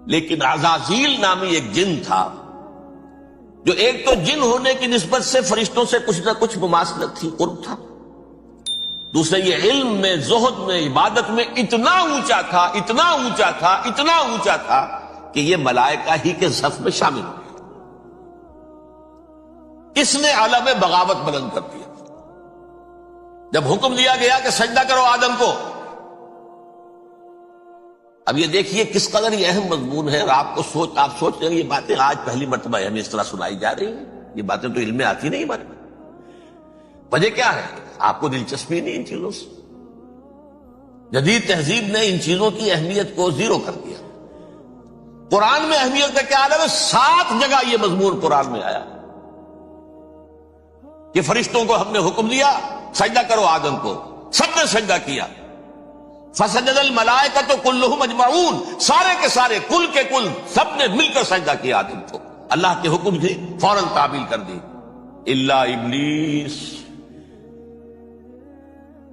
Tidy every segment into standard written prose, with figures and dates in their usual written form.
لیکن عزازیل نامی ایک جن تھا جو ایک تو جن ہونے کی نسبت سے فرشتوں سے کچھ نہ کچھ مماثلت تھی، قرب تھا، دوسرے یہ علم میں، زہد میں، عبادت میں اتنا اونچا تھا، اتنا اونچا تھا، اتنا اونچا تھا کہ یہ ملائکہ ہی کے صف میں شامل ہو گیا۔ اس نے عالم بغاوت بلند کر دیا۔ جب حکم دیا گیا کہ سجدہ کرو آدم کو، اب یہ دیکھیے کس قدر یہ اہم مضمون ہے، اور آپ سوچ رہے ہیں یہ باتیں آج پہلی مرتبہ ہمیں اس طرح سنائی جا رہی ہیں، یہ باتیں تو علم میں آتی نہیں ہمارے۔ وجہ کیا ہے؟ آپ کو دلچسپی نہیں ان چیزوں سے۔ جدید تہذیب نے ان چیزوں کی اہمیت کو زیرو کر دیا۔ قرآن میں اہمیت کا کیا عالم ہے؟ 7 جگہ یہ مضمون قرآن میں آیا کہ فرشتوں کو ہم نے حکم دیا سجدہ کرو آدم کو، سب نے سجدہ کیا۔ فسجد الملائکۃ کلھم اجمعون، سارے کے سارے، کل کے کل، سب نے مل کر سجدہ کیا آدم کو، اللہ کے حکم سے فوراً تعمیل کر دی، الا ابلیس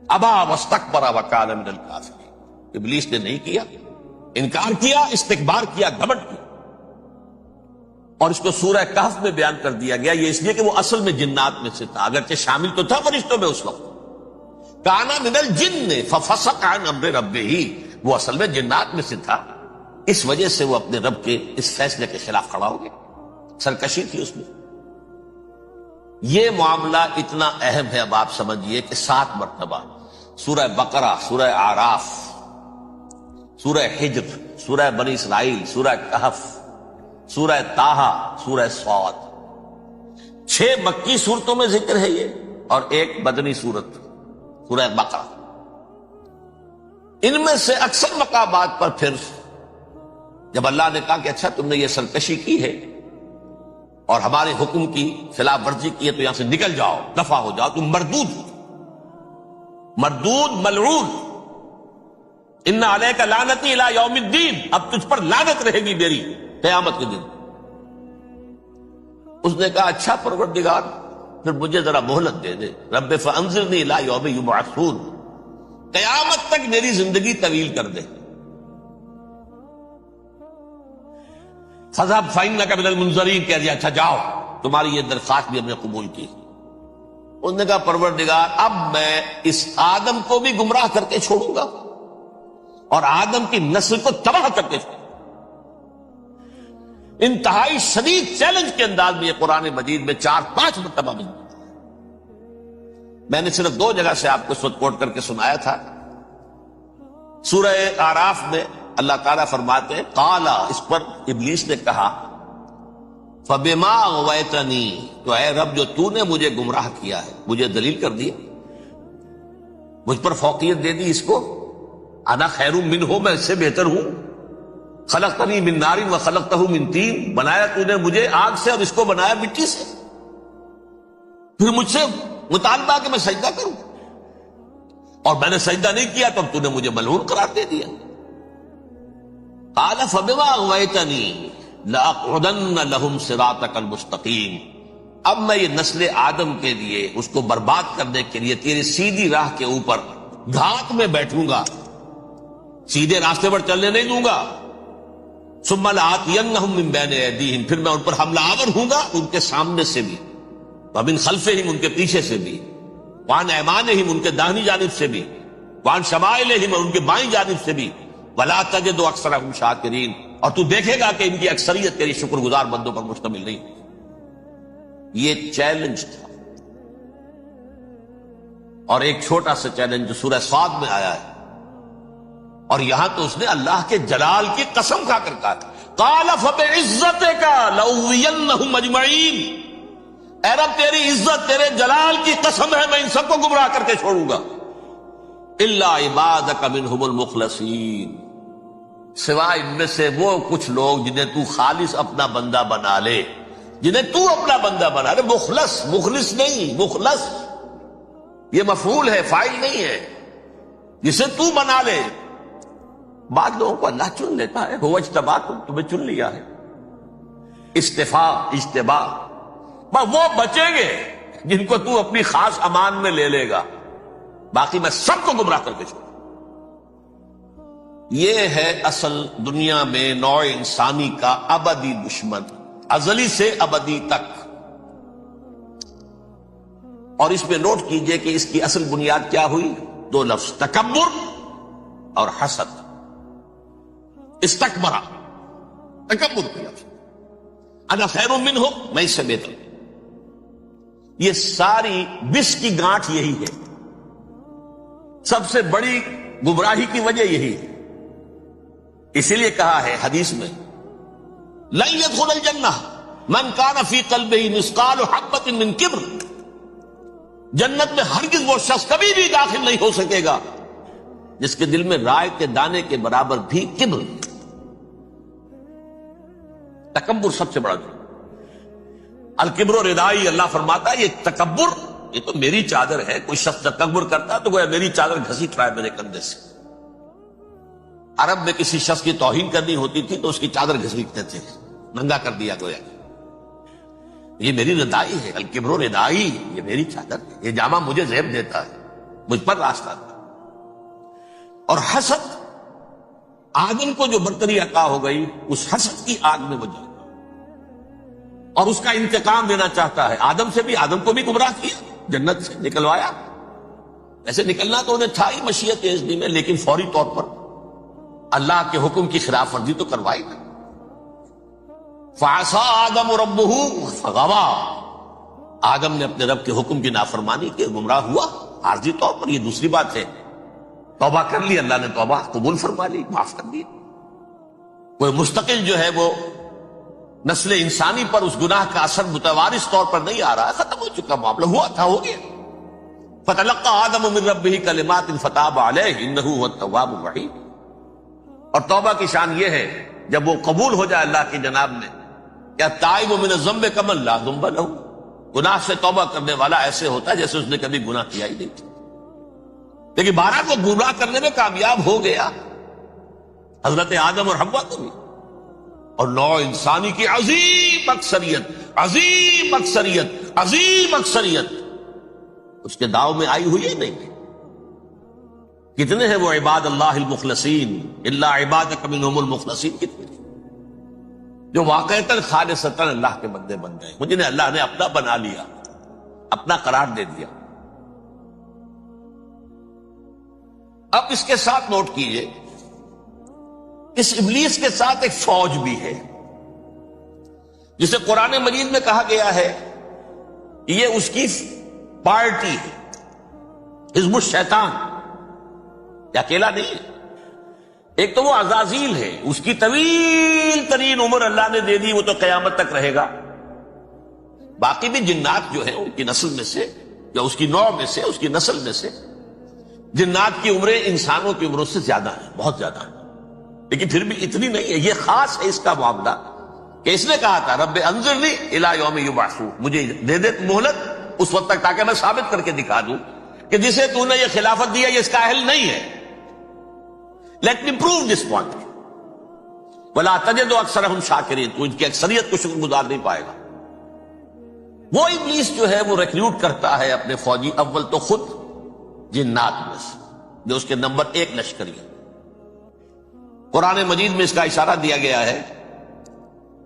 ابا واستکبر وکان من الکافرین۔ ابلیس نے نہیں کیا، انکار کیا، استکبار کیا، گھمنڈ کیا۔ اور اس کو سورہ کہف میں بیان کر دیا گیا، یہ اس لیے کہ وہ اصل میں جنات میں سے تھا، اگرچہ شامل تو تھا فرشتوں میں اس وقت۔ کانا من الجن ففسق عن امر ربہ، وہ اصل میں جنات میں سے تھا، اس وجہ سے وہ اپنے رب کے اس فیصلے کے خلاف کھڑا ہو گیا، سرکشی تھی اس میں۔ یہ معاملہ اتنا اہم ہے، اب آپ سمجھیے کہ 7 مرتبہ سورہ بقرہ، سورہ اعراف، سورہ حجر، سورہ بنی اسرائیل، سورہ کہف، سورہ طٰہٰ، سورہ صاد، 6 مکی صورتوں میں ذکر ہے یہ، اور ایک مدنی صورت سورہ بقرہ۔ ان میں سے اکثر مقامات پر پھر جب اللہ نے کہا کہ اچھا تم نے یہ سرکشی کی ہے اور ہمارے حکم کی خلاف ورزی کی ہے تو یہاں سے نکل جاؤ، دفع ہو جاؤ، تم مردود ہو، مردود ملعون، ان علیک لعنتی الی یوم الدین، اب تجھ پر لعنت رہے گی میری قیامت کے دن۔ اس نے کہا اچھا پروردگار پھر مجھے ذرا مہلت دے دے، رب فانظرنی الی یوم یبعثون، قیامت تک میری زندگی طویل کر دے۔ فذهب فإنك من المنظرین، کہہ دیا اچھا جاؤ، تمہاری یہ درخواست بھی ہم نے قبول کی۔ اس نے کہا پروردگار اب میں اس آدم کو بھی گمراہ کر کے چھوڑوں گا اور آدم کی نسل کو تباہ کر کے چھوڑوں گا۔ انتہائی شدید چیلنج کے انداز میں یہ قرآن مجید میں 4-5 مرتبہ ملتا ہے۔ میں نے صرف 2 جگہ سے آپ کو اس وقت کوٹ کر کے سنایا تھا۔ سورہ اعراف میں اللہ تعالیٰ فرماتے ہیں قالا، اس پر ابلیس نے کہا فبما اغویتنی، تو اے رب جو تو نے مجھے گمراہ کیا ہے، مجھے دلیل کر دیا، مجھ پر فوقیت دے دی اس کو، انا خیر منہ، میں اس سے بہتر ہوں، خلقتنی من نار وخلقتہ من طین، بنایا تو نے مجھے آگ سے اور اس کو بنایا مٹی سے، پھر مجھ سے مطالبہ کہ میں سجدہ کروں، اور میں نے سجدہ نہیں کیا تو اب تو نے مجھے ملعون قرار دے دیا۔ قال فبما اغویتنی لأقعدن لهم صراطک المستقیم، اب میں یہ نسل آدم کے لیے، اس کو برباد کرنے کے لیے تیری سیدھی راہ کے اوپر گھات میں بیٹھوں گا، سیدھے راستے پر چلنے نہیں دوں گا۔ ثم لآتینہم من بین ایدیہم، پھر میں ان پر حملہ آور ہوں گا، ان کے سامنے سے بھی، ومن خلفہم، ان کے پیچھے سے بھی، وعن ایمانہم، ان کے داہنی جانب سے بھی، وعن شمائلہم، اور ان کے بائیں جانب سے بھی، ولا تجد اکثرہم شاکرین، اور تو دیکھے گا کہ ان کی اکثریت تیری شکر گزار بندوں پر مشتمل نہیں۔ یہ چیلنج تھا۔ اور ایک چھوٹا سا چیلنج جو سورہ صاد میں آیا ہے، اور یہاں تو اس نے اللہ کے جلال کی قسم کھا کر کہا قال فبعزتک لأغوینہم اجمعین، اے رب تیری عزت، تیرے جلال کی قسم ہے میں ان سب کو گمراہ کر کے چھوڑوں گا، الا عبادک منہم المخلصین، سوائے ان میں سے وہ کچھ لوگ جنہیں تو خالص اپنا بندہ بنا لے، جنہیں تو اپنا بندہ بنا لے، مخلص، مخلص نہیں، مخلص یہ مفعول ہے، فاعل نہیں ہے، جسے تو بنا لے۔ بعض لوگوں کو اللہ چن لیتا ہے، هو اجتباکم، تمہیں چن لیا ہے، استفاء، اجتباء، بس وہ بچیں گے جن کو تو اپنی خاص امان میں لے لے گا، باقی میں سب کو گمراہ کر کے چھوڑوں۔ یہ ہے اصل دنیا میں نوع انسانی کا ابدی دشمن، ازلی سے ابدی تک۔ اور اس میں نوٹ کیجئے کہ اس کی اصل بنیاد کیا ہوئی؟ دو لفظ، تکبر اور حسد۔ استکبرا، تکبر کی لفظ، انا خیر منہ، میں اس سے بہتر۔ یہ ساری بس کی گانٹھ یہی ہے، سب سے بڑی گمراہی کی وجہ یہی ہے۔ اسی لیے کہا ہے حدیث میں، لن يدخل الجنہ من کان فی قلبہ مثقال حبۃ من کبر، جنت میں ہرگز وہ شخص کبھی بھی داخل نہیں ہو سکے گا جس کے دل میں رائے کے دانے کے برابر بھی کبر۔ تکبر سب سے بڑا جرم۔ الکبر ردائی، اللہ فرماتا ہے یہ تکبر، یہ تو میری چادر ہے۔ کوئی شخص تکبر کرتا تو گویا میری چادر گھسیٹ رہا ہے میرے کندھے سے۔ عرب میں کسی شخص کی توہین کرنی ہوتی تھی تو اس کی چادر گھسیٹتے تھے، ننگا کر دیا گویا یہ میری ردائی ہے، الکبر ردائی، یہ میری چادر ہے، یہ جامہ مجھے زیب دیتا ہے، مجھ پر راستہ تھا۔ اور حسد، آدم کو جو برتری عطا ہو گئی اس حسد کی آگ میں وہ جل اور اس کا انتقام لینا چاہتا ہے۔ آدم سے بھی، آدم کو بھی گمراہ کیا، جنت سے نکلوایا۔ ایسے نکلنا تو انہیں تھا ہی مشیت اذنی میں، لیکن فوری طور پر اللہ کے حکم کی خلاف ورزی تو کروائی نا۔ فعصى آدم ربہ فغوى، آدم نے اپنے رب کے حکم کی نافرمانی کی، گمراہ ہوا عارضی طور پر۔ یہ دوسری بات ہے، توبہ کر لی، اللہ نے توبہ قبول فرما لی، معاف کر دی۔ کوئی مستقل جو ہے وہ نسل انسانی پر اس گناہ کا اثر متوارث طور پر نہیں آ رہا، ختم ہو چکا معاملہ، ہوا تھا ہو گیا۔ فتلقى آدم من ربہ کلمات فتاب علیہ انہ هو التواب الرحیم۔ اور توبہ کی شان یہ ہے جب وہ قبول ہو جائے اللہ کی جناب میں، کیا تائب من الذنب کمن لا ذنب لہ، گناہ سے توبہ کرنے والا ایسے ہوتا ہے جیسے اس نے کبھی گناہ کیا ہی نہیں تھا۔ لیکن بہرحال وہ گناہ کرنے میں کامیاب ہو گیا، حضرت آدم اور حوا کو بھی۔ اور نوع انسانی کی عظیم اکثریت، عظیم اکثریت، عظیم اکثریت اس کے داؤ میں آئی ہوئی ہے نہیں۔ کتنے ہیں وہ عباد اللہ المخلصین، الا عبادک منہم المخلصین، کتنے جو واقعتاً خالصتاً اللہ کے بندے بن گئے، جنہیں اللہ نے اپنا بنا لیا، اپنا قرار دے دیا۔ اب اس کے ساتھ نوٹ کیجئے، اس ابلیس کے ساتھ ایک فوج بھی ہے جسے قرآن مجید میں کہا گیا ہے یہ اس کی پارٹی ہے، حزب الشیطان، یہ اکیلا نہیں ہے۔ ایک تو وہ عزازیل ہے، اس کی طویل ترین عمر اللہ نے دے دی، وہ تو قیامت تک رہے گا۔ باقی بھی جنات جو ہیں ان کی نسل میں سے، یا اس کی نوع میں سے، اس کی نسل میں سے، جنات کی عمریں انسانوں کی عمروں سے زیادہ ہیں، بہت زیادہ ہیں، لیکن پھر بھی اتنی نہیں ہے۔ یہ خاص ہے اس کا معاملہ کہ اس نے کہا تھا رب انظرنی الی یوم یبعثون، مجھے دے دے مہلت اس وقت تک تاکہ میں ثابت کر کے دکھا دوں کہ جسے تو نے یہ خلافت دیا یہ اس کا اہل نہیں ہے۔ Let me prove this point ولا تجد اکثرہم شاکرین، تو ان کی اکثریت کو شکر گزار نہیں پائے گا۔ وہ ابلیس جو ہے وہ ریکروٹ کرتا ہے اپنے فوجی، اول تو خود جنات میں سے جو اس کے نمبر 1 لشکری ہے۔ قرآن مجید میں اس کا اشارہ دیا گیا ہے،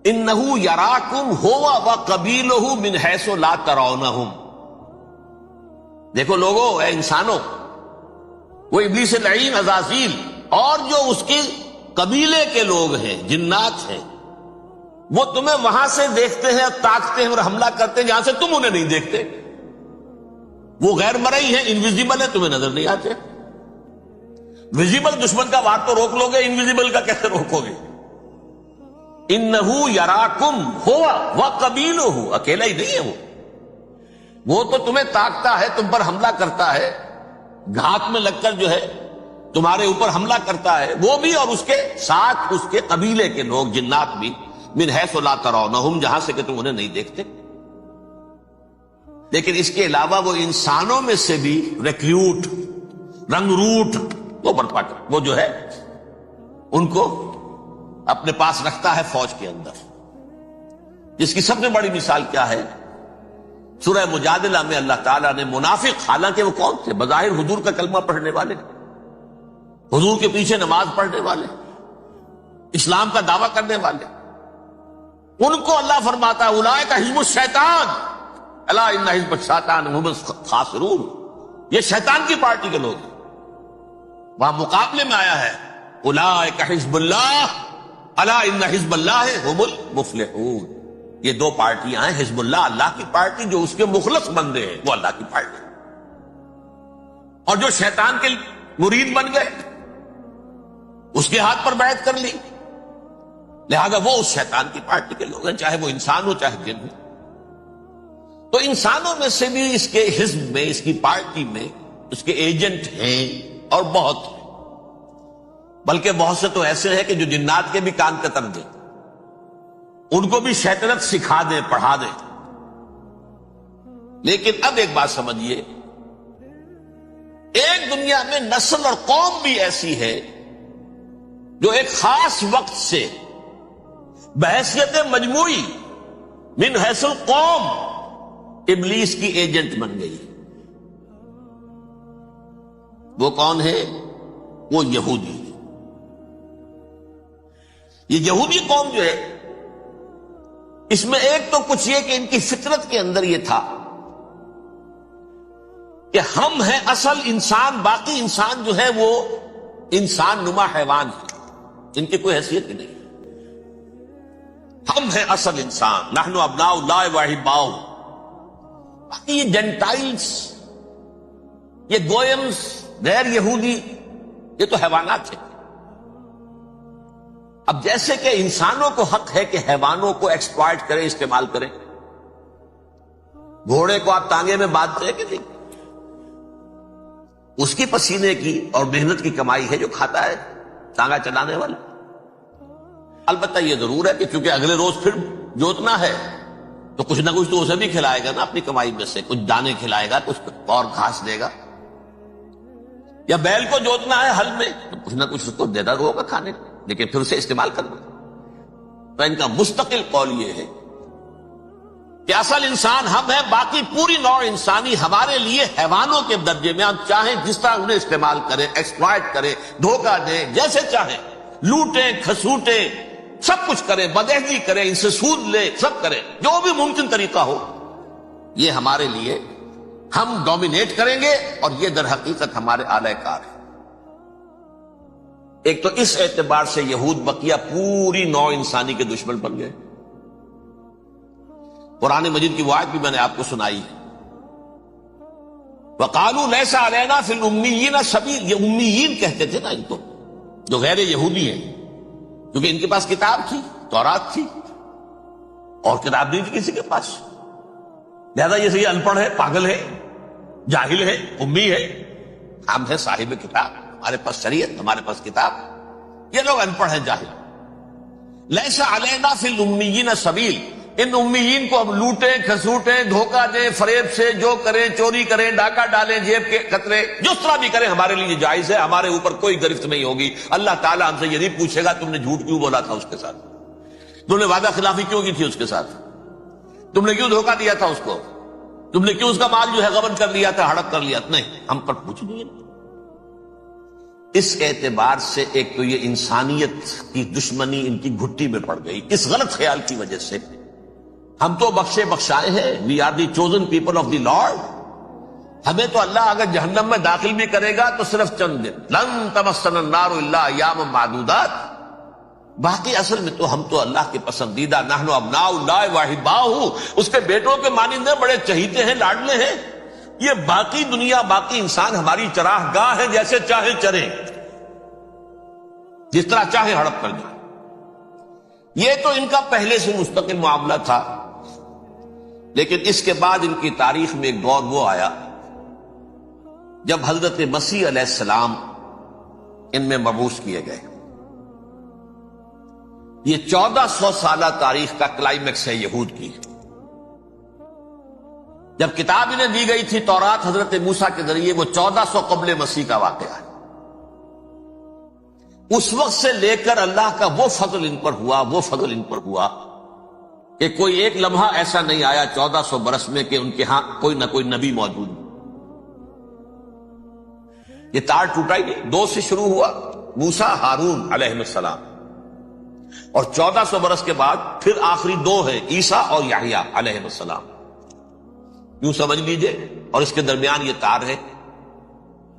انہو یراکم ہوا وقبیلہ من حیث لا ترونہم۔ دیکھو لوگو، اے انسانوں، وہ ابلیس لعین عزازیل اور جو اس کے قبیلے کے لوگ ہیں، جنات ہیں، وہ تمہیں وہاں سے دیکھتے ہیں اور تاکتے ہیں اور حملہ کرتے ہیں جہاں سے تم انہیں نہیں دیکھتے۔ وہ غیر مرئی ہیں، انویزیبل ہے، تمہیں نظر نہیں آتے۔ ویزیبل دشمن کا وار تو روک لو گے، انویزیبل کا کیسے روکو گے؟ انہو یراکم ہوا وقبیلہ، اکیلا ہی نہیں ہے وہ تو تمہیں تاکتا ہے، تم پر حملہ کرتا ہے، گھات میں لگ کر جو ہے تمہارے اوپر حملہ کرتا ہے، وہ بھی اور اس کے ساتھ اس کے قبیلے کے لوگ جنات بھی، من حیث لا ترونہم، جہاں سے کہ تم انہیں نہیں دیکھتے۔ لیکن اس کے علاوہ وہ انسانوں میں سے بھی ریکریوٹ، رنگ روٹ، وہ برپا کر، وہ جو ہے ان کو اپنے پاس رکھتا ہے فوج کے اندر، جس کی سب سے بڑی مثال کیا ہے؟ سورہ مجادلہ میں اللہ تعالیٰ نے منافق، حالانکہ وہ کون تھے؟ بظاہر حضور کا کلمہ پڑھنے والے، حضور کے پیچھے نماز پڑھنے والے، اسلام کا دعویٰ کرنے والے، ان کو اللہ فرماتا ہے اولئک حزب الشیطان الا ان حزب الشیطان هم الخاسرون، یہ شیطان کی پارٹی کے لوگ ہیں۔ وہاں مقابلے میں آیا ہے اولئک حزب اللہ الا ان حزب اللہ هم المفلحون، یہ دو پارٹیاں ہیں، حزب اللہ اللہ کی پارٹی جو اس کے مخلص بندے ہیں وہ اللہ کی پارٹی، اور جو شیطان کے مرید بن گئے اس کے ہاتھ پر بیعت کر لی، لہذا وہ اس شیطان کی پارٹی کے لوگ ہیں، چاہے وہ انسان ہو چاہے جن ہو۔ تو انسانوں میں سے بھی اس کے حزب میں، اس کی پارٹی میں اس کے ایجنٹ ہیں اور بہت ہیں، بلکہ بہت سے تو ایسے ہیں کہ جو جنات کے بھی کان کتر دیں، ان کو بھی شیطنت سکھا دیں، پڑھا دیں۔ لیکن اب ایک بات سمجھیے، ایک دنیا میں نسل اور قوم بھی ایسی ہے جو ایک خاص وقت سے بحیثیت مجموعی من حیث القوم ابلیس کی ایجنٹ بن گئی۔ وہ کون ہے؟ وہ یہودی۔ یہ یہودی قوم جو ہے، اس میں ایک تو کچھ یہ کہ ان کی فطرت کے اندر یہ تھا کہ ہم ہیں اصل انسان، باقی انسان جو ہے وہ انسان نما حیوان ہے، ان کی کوئی حیثیت ہی نہیں، ہم ہیں اصل انسان، نحن ابناء اللہ واحباؤ۔ باقی یہ جنٹائلز، یہ گوئمز، غیر یہودی، یہ تو حیوانات ہیں۔ اب جیسے کہ انسانوں کو حق ہے کہ حیوانوں کو ایکسپلائٹ کریں، استعمال کریں، گھوڑے کو آپ تانگے میں باندھتے ہیں کہ نہیں؟ اس کی پسینے کی اور محنت کی کمائی ہے جو کھاتا ہے تانگا چلانے والا۔ البتہ یہ ضرور ہے کہ چونکہ اگلے روز پھر جوتنا ہے تو کچھ نہ کچھ تو اسے بھی کھلائے گا نا، اپنی کمائی میں سے کچھ دانے کھلائے گا، کچھ اور گھاس دے گا، یا بیل کو جوتنا ہے ہل میں تو کچھ نہ کچھ اس کو دیتا ہوگا کھانے، لیکن پھر اسے استعمال کرنا۔ تو ان کا مستقل قول یہ ہے کہ اصل انسان ہم ہیں، باقی پوری نوع انسانی ہمارے لیے حیوانوں کے درجے میں، ہم چاہیں جس طرح انہیں استعمال کریں، ایکسپلائٹ کریں، دھوکہ دیں، جیسے چاہیں، لوٹیں کھسوٹیں، سب کچھ کریں، بدہضی کریں، ان سے سود لیں، سب کریں، جو بھی ممکن طریقہ ہو، یہ ہمارے لیے ہم ڈومینیٹ کریں گے، اور یہ در حقیقت ہمارے اعلی کار ہے۔ ایک تو اس اعتبار سے یہود بقیہ پوری نوع انسانی کے دشمن بن گئے۔ قرآن مجید کی وہ آیت بھی میں نے آپ کو سنائی ہے، وَقَالُوا لَيْسَ عَلَيْنَا فِي الْأُمِّيِّينَ سَبِيلٌ، یہ امیین کہتے تھے نا ان کو، جو غیر یہودی ہیں، کیونکہ ان کے پاس کتاب تھی، تورات تھی، اور کتاب نہیں تھی کسی کے پاس، لہذا یہ ان پڑھ ہے، پاگل ہے، جاہل ہے، امی ہے، ہم ہیں صاحب کتاب، ہمارے پاس شریعت، ہمارے پاس کتاب، یہ لوگ ان پڑھ ہیں، جاہل۔ لیس علینا فی الامیین سبیل، ان امیین کو ہم لوٹیں کھسوٹیں، دھوکہ دیں، فریب سے جو کریں، چوری کریں، ڈاکہ ڈالیں، جیب کے قطرے، جس طرح بھی کریں ہمارے لیے جائز ہے، ہمارے اوپر کوئی گرفت نہیں ہوگی۔ اللہ تعالیٰ ہم سے یہ نہیں پوچھے گا تم نے جھوٹ کیوں بولا تھا اس کے ساتھ، تم نے وعدہ خلافی کیوں کی تھی اس کے ساتھ، تم نے کیوں دھوکہ دیا تھا اس کو، تم نے کیوں اس کا مال جو ہے غبن کر لیا تھا، ہڑپ کر لیا تھا، نہیں، ہم پر پوچھ نہیں ہے۔ اس اعتبار سے ایک تو یہ انسانیت کی دشمنی ان کی گھٹی میں پڑ گئی، اس غلط خیال کی وجہ سے ہم تو بخشے بخشائے ہیں، we are the chosen people of the Lord, ہمیں تو اللہ اگر جہنم میں داخل بھی کرے گا تو صرف چند دن، لن تمسنا النار الا ایاما معدودات، باقی اصل میں تو ہم تو اللہ کے پسندیدہ، نحن ابناء اللہ واحباؤہ، اس کے بیٹوں کے مانندے بڑے چہیتے ہیں، لاڈلے ہیں، یہ باقی دنیا، باقی انسان ہماری چراہ گاہ ہے، جیسے چاہے چریں، جس طرح چاہے ہڑپ کر جائیں۔ یہ تو ان کا پہلے سے مستقل معاملہ تھا، لیکن اس کے بعد ان کی تاریخ میں ایک دور وہ آیا جب حضرت مسیح علیہ السلام ان میں مبعوث کیے گئے۔ یہ 1400 سالہ تاریخ کا کلائمیکس ہے یہود کی۔ جب کتاب انہیں دی گئی تھی تورات حضرت موسیٰ کے ذریعے، وہ 1400 قبل مسیح کا واقعہ ہے۔ اس وقت سے لے کر اللہ کا وہ فضل ان پر ہوا، وہ فضل ان پر ہوا کہ کوئی ایک لمحہ ایسا نہیں آیا 1400 برس میں کہ ان کے ہاں کوئی نہ کوئی نبی موجود۔ یہ تار ٹوٹا ہی نہیں، 2 سے شروع ہوا، موسیٰ ہارون علیہ السلام، اور 1400 برس کے بعد پھر آخری 2 ہیں، عیسیٰ اور یحییٰ علیہ السلام، یوں سمجھ لیجئے، اور اس کے درمیان یہ تار ہے،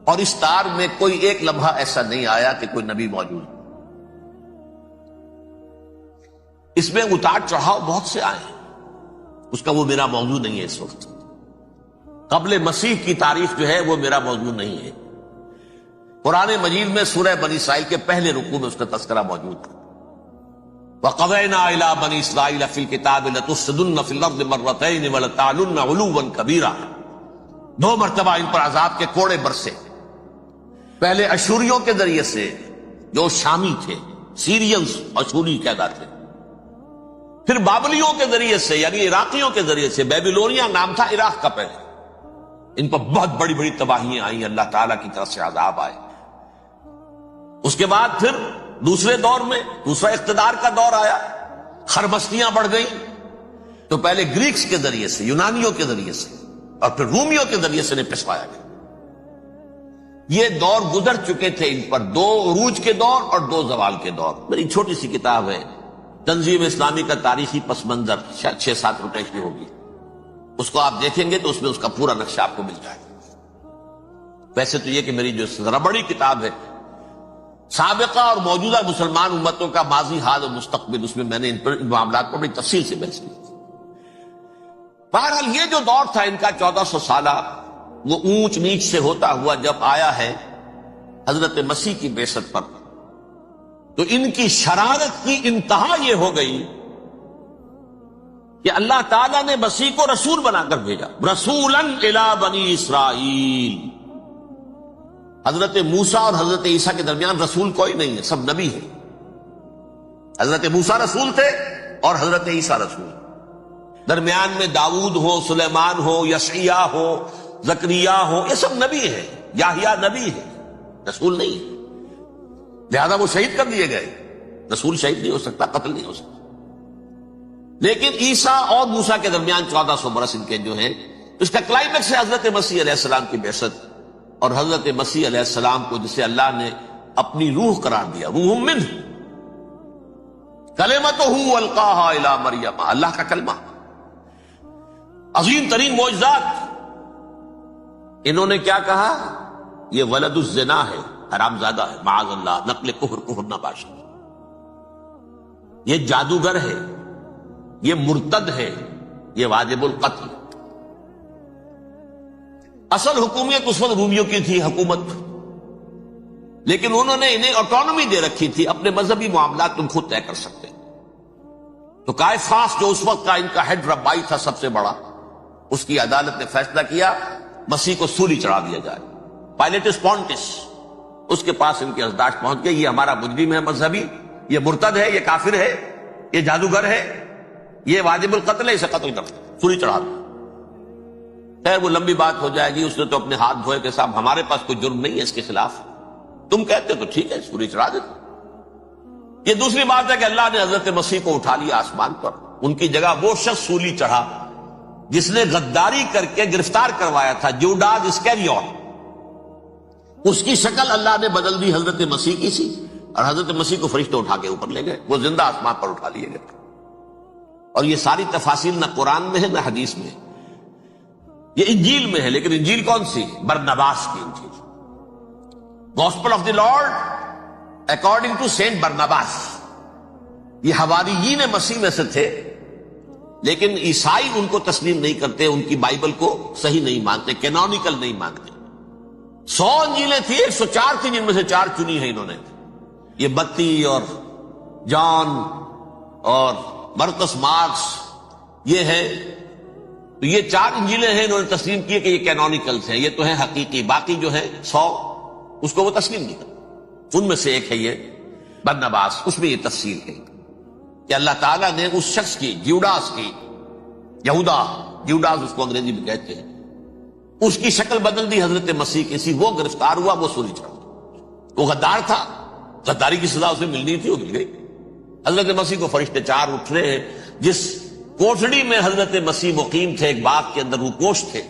اور اس تار میں کوئی ایک لمحہ ایسا نہیں آیا کہ کوئی نبی موجود ہے۔ اس میں اتار چڑھاؤ بہت سے آئے ہیں، اس کا وہ میرا موضوع نہیں ہے اس وقت۔ قبل مسیح کی تاریخ جو ہے وہ میرا موضوع نہیں ہے۔ قرآن مجید میں سورہ بنی اسرائیل کے پہلے رکوع میں اس کا تذکرہ موجود ہے۔ وَقَضَيْنَا إِلَىٰ بَنِي إِسْرَائِيلَ فِي الْكِتَابِ لَتُفْسِدُنَّ فِي الْأَرْضِ مَرَّتَيْنِ وَلَتَعْلُنَّ عُلُوًّا كَبِيرًا، 2 مرتبہ ان پر عذاب کے کوڑے برسے، پہلے اشوریوں کے ذریعے سے جو شامی تھے، سیرینز اشوری کہلاتے، پھر بابلیوں کے ذریعے سے یعنی عراقیوں کے ذریعے سے، بیبیلونیا نام تھا عراق کا پہلے، ان پر بہت بڑی بڑی تباہیاں آئیں، اللہ تعالیٰ کی طرف سے عذاب آئے۔ اس کے بعد پھر دوسرے دور میں دوسرا اقتدار کا دور آیا، خربستیاں بڑھ گئیں، تو پہلے گریکس کے ذریعے سے، یونانیوں کے ذریعے سے، اور پھر رومیوں کے ذریعے سے پسوایا گیا۔ یہ دور گزر چکے تھے ان پر، 2 عروج کے دور اور 2 زوال کے دور۔ میری چھوٹی سی کتاب ہے تنظیم اسلامی کا تاریخی پس منظر، شاید 6-7 روپے کی ہوگی، اس کو آپ دیکھیں گے تو اس میں اس کا پورا نقشہ آپ کو مل جائے گا۔ ویسے تو یہ کہ میری جو ذرا بڑی کتاب ہے سابقہ اور موجودہ مسلمان امتوں کا ماضی، حال اور مستقبل، اس میں میں نے ان معاملات کو بڑی تفصیل سے بحث کی۔ بہرحال یہ جو دور تھا ان کا 1400 سالہ، وہ اونچ نیچ سے ہوتا ہوا جب آیا ہے حضرت مسیح کی بعثت پر، تو ان کی شرارت کی انتہا یہ ہو گئی کہ اللہ تعالیٰ نے مسیح کو رسول بنا کر بھیجا، رسولاً الی بنی اسرائیل۔ حضرت موسیٰ اور حضرت عیسیٰ کے درمیان رسول کوئی نہیں ہے، سب نبی ہیں۔ حضرت موسیٰ رسول تھے اور حضرت عیسیٰ رسول، درمیان میں داؤد ہو، سلیمان ہو، یشعیاء ہو، زکریا ہو، یہ سب نبی ہیں، یحییٰ نبی ہے، رسول نہیں ہے، لہذا وہ شہید کر دیے گئے۔ رسول شہید نہیں ہو سکتا، قتل نہیں ہو سکتا۔ لیکن عیسیٰ اور موسیٰ کے درمیان 1400 برس ان کے جو ہیں، اس کا کلائمیکس ہے حضرت مسیح علیہ السلام کی بعثت، اور حضرت مسیح علیہ السلام کو جسے اللہ نے اپنی روح قرار دیا، روح منہ، کلمتہ القاہا الی مریم، اللہ کا کلمہ، عظیم ترین معجزات۔ انہوں نے کیا کہا؟ یہ ولد الزنا ہے، حرام زادہ ہے، معاذ اللہ، نقل کفر نہ باشد، یہ جادوگر ہے، یہ مرتد ہے، یہ واجب القتل۔ اصل حکومت اس وقت رومیوں کی تھی حکومت، لیکن انہوں نے انہیں آٹونومی دے رکھی تھی، اپنے مذہبی معاملات تم خود طے کر سکتے۔ تو کائفاس جو اس وقت کا ان کا ہیڈ ربائی تھا سب سے بڑا، اس کی عدالت نے فیصلہ کیا مسیح کو سولی چڑھا دیا جائے۔ پائلیٹس پونٹس، اس کے پاس ان کی یادداشت پہنچ گئی، یہ ہمارا مجرم ہے مذہبی، یہ مرتد ہے، یہ کافر ہے، یہ جادوگر ہے، یہ واجب القتل ہے، اسے قتل کر دو، سولی چڑھا دو۔ خیر وہ لمبی بات ہو جائے گی، اس نے تو اپنے ہاتھ دھوئے کہ صاحب ہمارے پاس کوئی جرم نہیں ہے اس کے خلاف، تم کہتے تو ٹھیک ہے سولی چڑھا دے۔ یہ دوسری بات ہے کہ اللہ نے حضرت مسیح کو اٹھا لیا آسمان پر، ان کی جگہ وہ شخص سولی چڑھا جس نے غداری کر کے گرفتار کروایا تھا، جوڈاس اسکیریوٹ، اس کی شکل اللہ نے بدل دی حضرت مسیح کی سی، اور حضرت مسیح کو فرشتے اٹھا کے اوپر لے گئے، وہ زندہ آسمان پر اٹھا لیے گئے۔ اور یہ ساری تفاصیل نہ قرآن میں ہے نہ حدیث میں ہے، یہ انجیل میں ہے، لیکن انجیل کون سی؟ برنباس کی انجیل، gospel of the Lord according to Saint Barnabas. یہ حواریین مسیح میں سے تھے، لیکن عیسائی ان کو تسلیم نہیں کرتے، ان کی بائبل کو صحیح نہیں مانتے، کینونیکل نہیں مانتے۔ 100 انجیلیں تھیں، 104 تھیں، جن میں سے 4 چنی ہیں انہوں نے، یہ متی اور جان اور مرقس مارکس، یہ ہے، تو یہ 4 انجیلیں ہیں، انہوں نے تسلیم کیے کہ یہ کینونیکلز ہیں، یہ تو ہیں حقیقی، باقی جو ہے 100 اس کو وہ تسلیم نہیں کرتے۔ ان میں سے ایک ہے یہ برنباس، اس میں یہ تفصیل ہے کہ اللہ تعالیٰ نے اس شخص کی، جیوڈاس کی، یہودا جیوڈاس اس کو انگریزی میں کہتے ہیں، اس کی شکل بدل دی حضرت مسیح کی سی، وہ گرفتار ہوا، وہ سولی چڑھا، وہ غدار تھا، غداری کی سزا اسے ملنی تھی، وہ مل گئی۔ حضرت مسیح کو فرشتے 4 اٹھ رہے ہیں، جس کوٹڑی میں حضرت مسیح مقیم تھے، ایک باغ کے اندر وہ کوش تھے،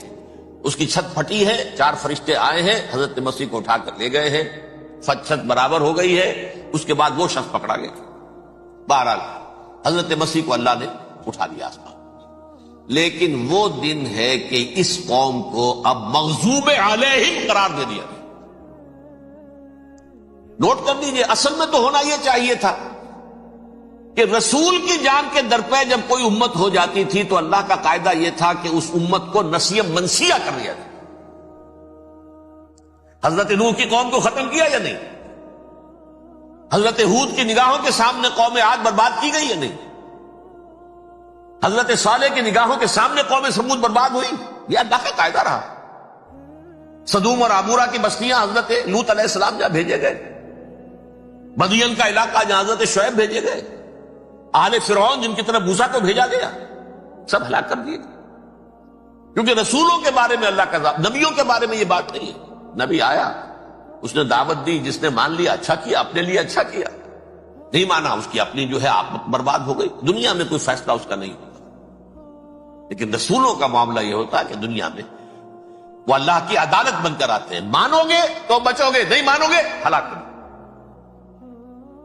اس کی چھت پھٹی ہے، 4 فرشتے آئے ہیں، حضرت مسیح کو اٹھا کر لے گئے ہیں، چھت برابر ہو گئی ہے، اس کے بعد وہ شخص پکڑا گیا۔ بہرحال حضرت مسیح کو اللہ نے اٹھا لیا آسمان۔ لیکن وہ دن ہے کہ اس قوم کو اب مغضوب علیہم قرار دے دیا گیا۔ نوٹ کر دیجئے، اصل میں تو ہونا یہ چاہیے تھا کہ رسول کی جان کے در پہ جب کوئی امت ہو جاتی تھی تو اللہ کا قاعدہ یہ تھا کہ اس امت کو نسیہ منسیہ کر دیا جائے۔ حضرت نوح کی قوم کو ختم کیا یا نہیں؟ حضرت ہود کی نگاہوں کے سامنے قوم عاد برباد کی گئی یا نہیں؟ حضرت صالح کی نگاہوں کے سامنے قوم سمود برباد ہوئی؟ یہ اللہ کا قاعدہ رہا۔ سدوم اور عمورہ کی بستیاں حضرت لوط علیہ السلام جہاں بھیجے گئے، مدین کا علاقہ جہاں حضرت شعیب بھیجے گئے، آل فرعون جن کی طرف موسیٰ کو بھیجا گیا، سب ہلاک کر دیے گئے۔ کیونکہ رسولوں کے بارے میں اللہ کا ذات، نبیوں کے بارے میں یہ بات نہیں ہے۔ نبی آیا، اس نے دعوت دی، جس نے مان لیا اچھا کیا، اپنے لیے اچھا کیا، نہیں مانا اس کی اپنی جو ہے آپ برباد ہو گئی، دنیا میں کوئی فیصلہ اس کا نہیں ہوتا۔ لیکن رسولوں کا معاملہ یہ ہوتا ہے کہ دنیا میں وہ اللہ کی عدالت بن کر آتے ہیں، مانو گے تو بچو گے، نہیں مانو گے ہلاک کر دو۔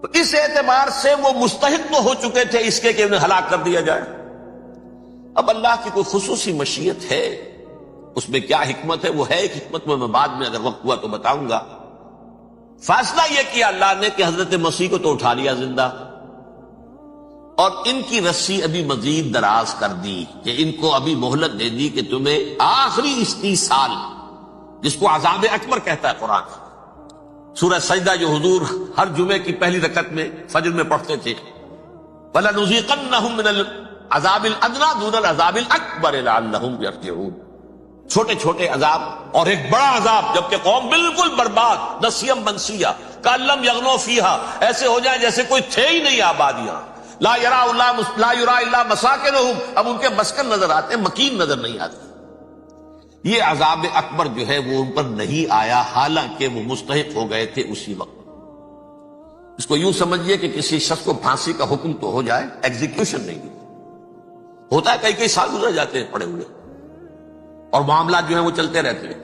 تو اس اعتبار سے وہ مستحق تو ہو چکے تھے اس کے کہ انہیں ہلاک کر دیا جائے۔ اب اللہ کی کوئی خصوصی مشیت ہے، اس میں کیا حکمت ہے، وہ ہے ایک حکمت، میں بعد میں اگر وقت ہوا تو بتاؤں گا۔ فیصلہ یہ کیا اللہ نے کہ حضرت مسیح کو تو اٹھا لیا زندہ، اور ان کی رسی ابھی مزید دراز کر دی، کہ ان کو ابھی مہلت دے دی کہ تمہیں آخری استیصال، جس کو عذاب اکبر کہتا ہے قرآن، سورہ سجدہ جو حضور ہر جمعے کی پہلی رکعت میں فجر میں پڑھتے تھے، وَلَنُذِيقَنَّهُم مِّنَ الْعَذَابِ الْأَدْنَىٰ دُونَ الْعَذَابِ الْأَكْبَرِ لَعَلَّهُمْ يَرْجِعُونَ۔ چھوٹے چھوٹے عذاب اور ایک بڑا عذاب، جبکہ قوم بالکل برباد، نسیم منسیہ، کأن لم یغنوا فیہا، ایسے ہو جائیں جیسے کوئی تھے ہی نہیں آبادیاں، لا یرا الا مساکنہم، اب ان کے مسکن نظر آتے، مکین نظر نہیں آتے۔ یہ عذاب اکبر جو ہے وہ ان پر نہیں آیا، حالانکہ وہ مستحق ہو گئے تھے اسی وقت۔ اس کو یوں سمجھیے کہ کسی شخص کو پھانسی کا حکم تو ہو جائے، ایگزیکیوشن نہیں ہوتا ہے، کئی سال گزر جاتے ہیں پڑے ہوئے، اور معاملات جو ہیں وہ چلتے رہتے ہیں۔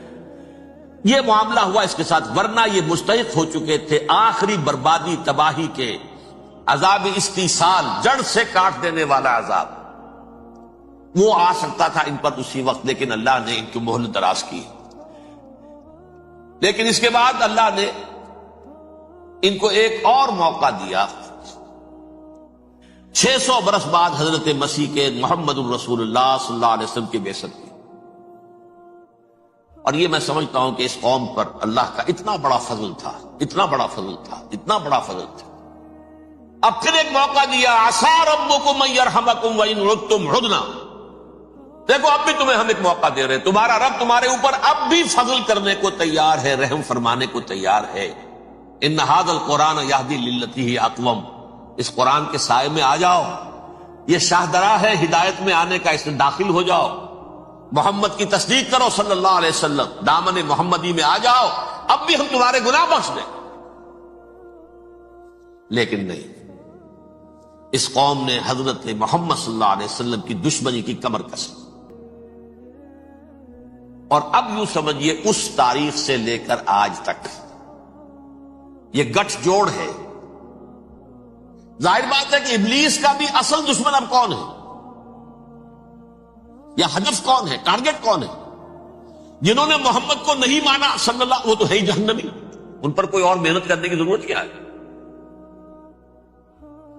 یہ معاملہ ہوا اس کے ساتھ، ورنہ یہ مستحق ہو چکے تھے آخری بربادی تباہی کے، عذاب استیصال، جڑ سے کاٹ دینے والا عذاب۔ وہ آ سکتا تھا ان پر اسی وقت، لیکن اللہ نے ان کی مہلت دراز کی۔ لیکن اس کے بعد اللہ نے ان کو ایک اور موقع دیا، 600 برس بعد حضرت مسیح کے، محمد الرسول اللہ صلی اللہ علیہ وسلم کی بعثت کی۔ اور یہ میں سمجھتا ہوں کہ اس قوم پر اللہ کا اتنا بڑا فضل تھا، اتنا بڑا فضل تھا، اتنا بڑا فضل تھا۔ اب پھر ایک موقع دیا، عسیٰ ربکم ان یرحمکم وان عدتم عدنا۔ دیکھو اب بھی تمہیں ہم ایک موقع دے رہے ہیں، تمہارا رب تمہارے اوپر اب بھی فضل کرنے کو تیار ہے، رحم فرمانے کو تیار ہے۔ ان ھذا القرآن یہدی للتی ہی اقوم، اس قرآن کے سائے میں آ جاؤ، یہ شاہدرا ہے ہدایت میں آنے کا، اس میں داخل ہو جاؤ، محمد کی تصدیق کرو صلی اللہ علیہ وسلم، دامن محمدی میں آ جاؤ، اب بھی ہم تمہارے گناہ بخش دیں۔ لیکن نہیں، اس قوم نے حضرت محمد صلی اللہ علیہ وسلم کی دشمنی کی کمر کسی، اور اب یوں سمجھیے اس تاریخ سے لے کر آج تک یہ گٹھ جوڑ ہے۔ ظاہر بات ہے کہ ابلیس کا بھی اصل دشمن اب کون ہے، یا ہدف کون ہے، ٹارگٹ کون ہے؟ جنہوں نے محمد کو نہیں مانا صلی اللہ، وہ تو ہے ہی جہنمی، ان پر کوئی اور محنت کرنے کی ضرورت کیا ہے؟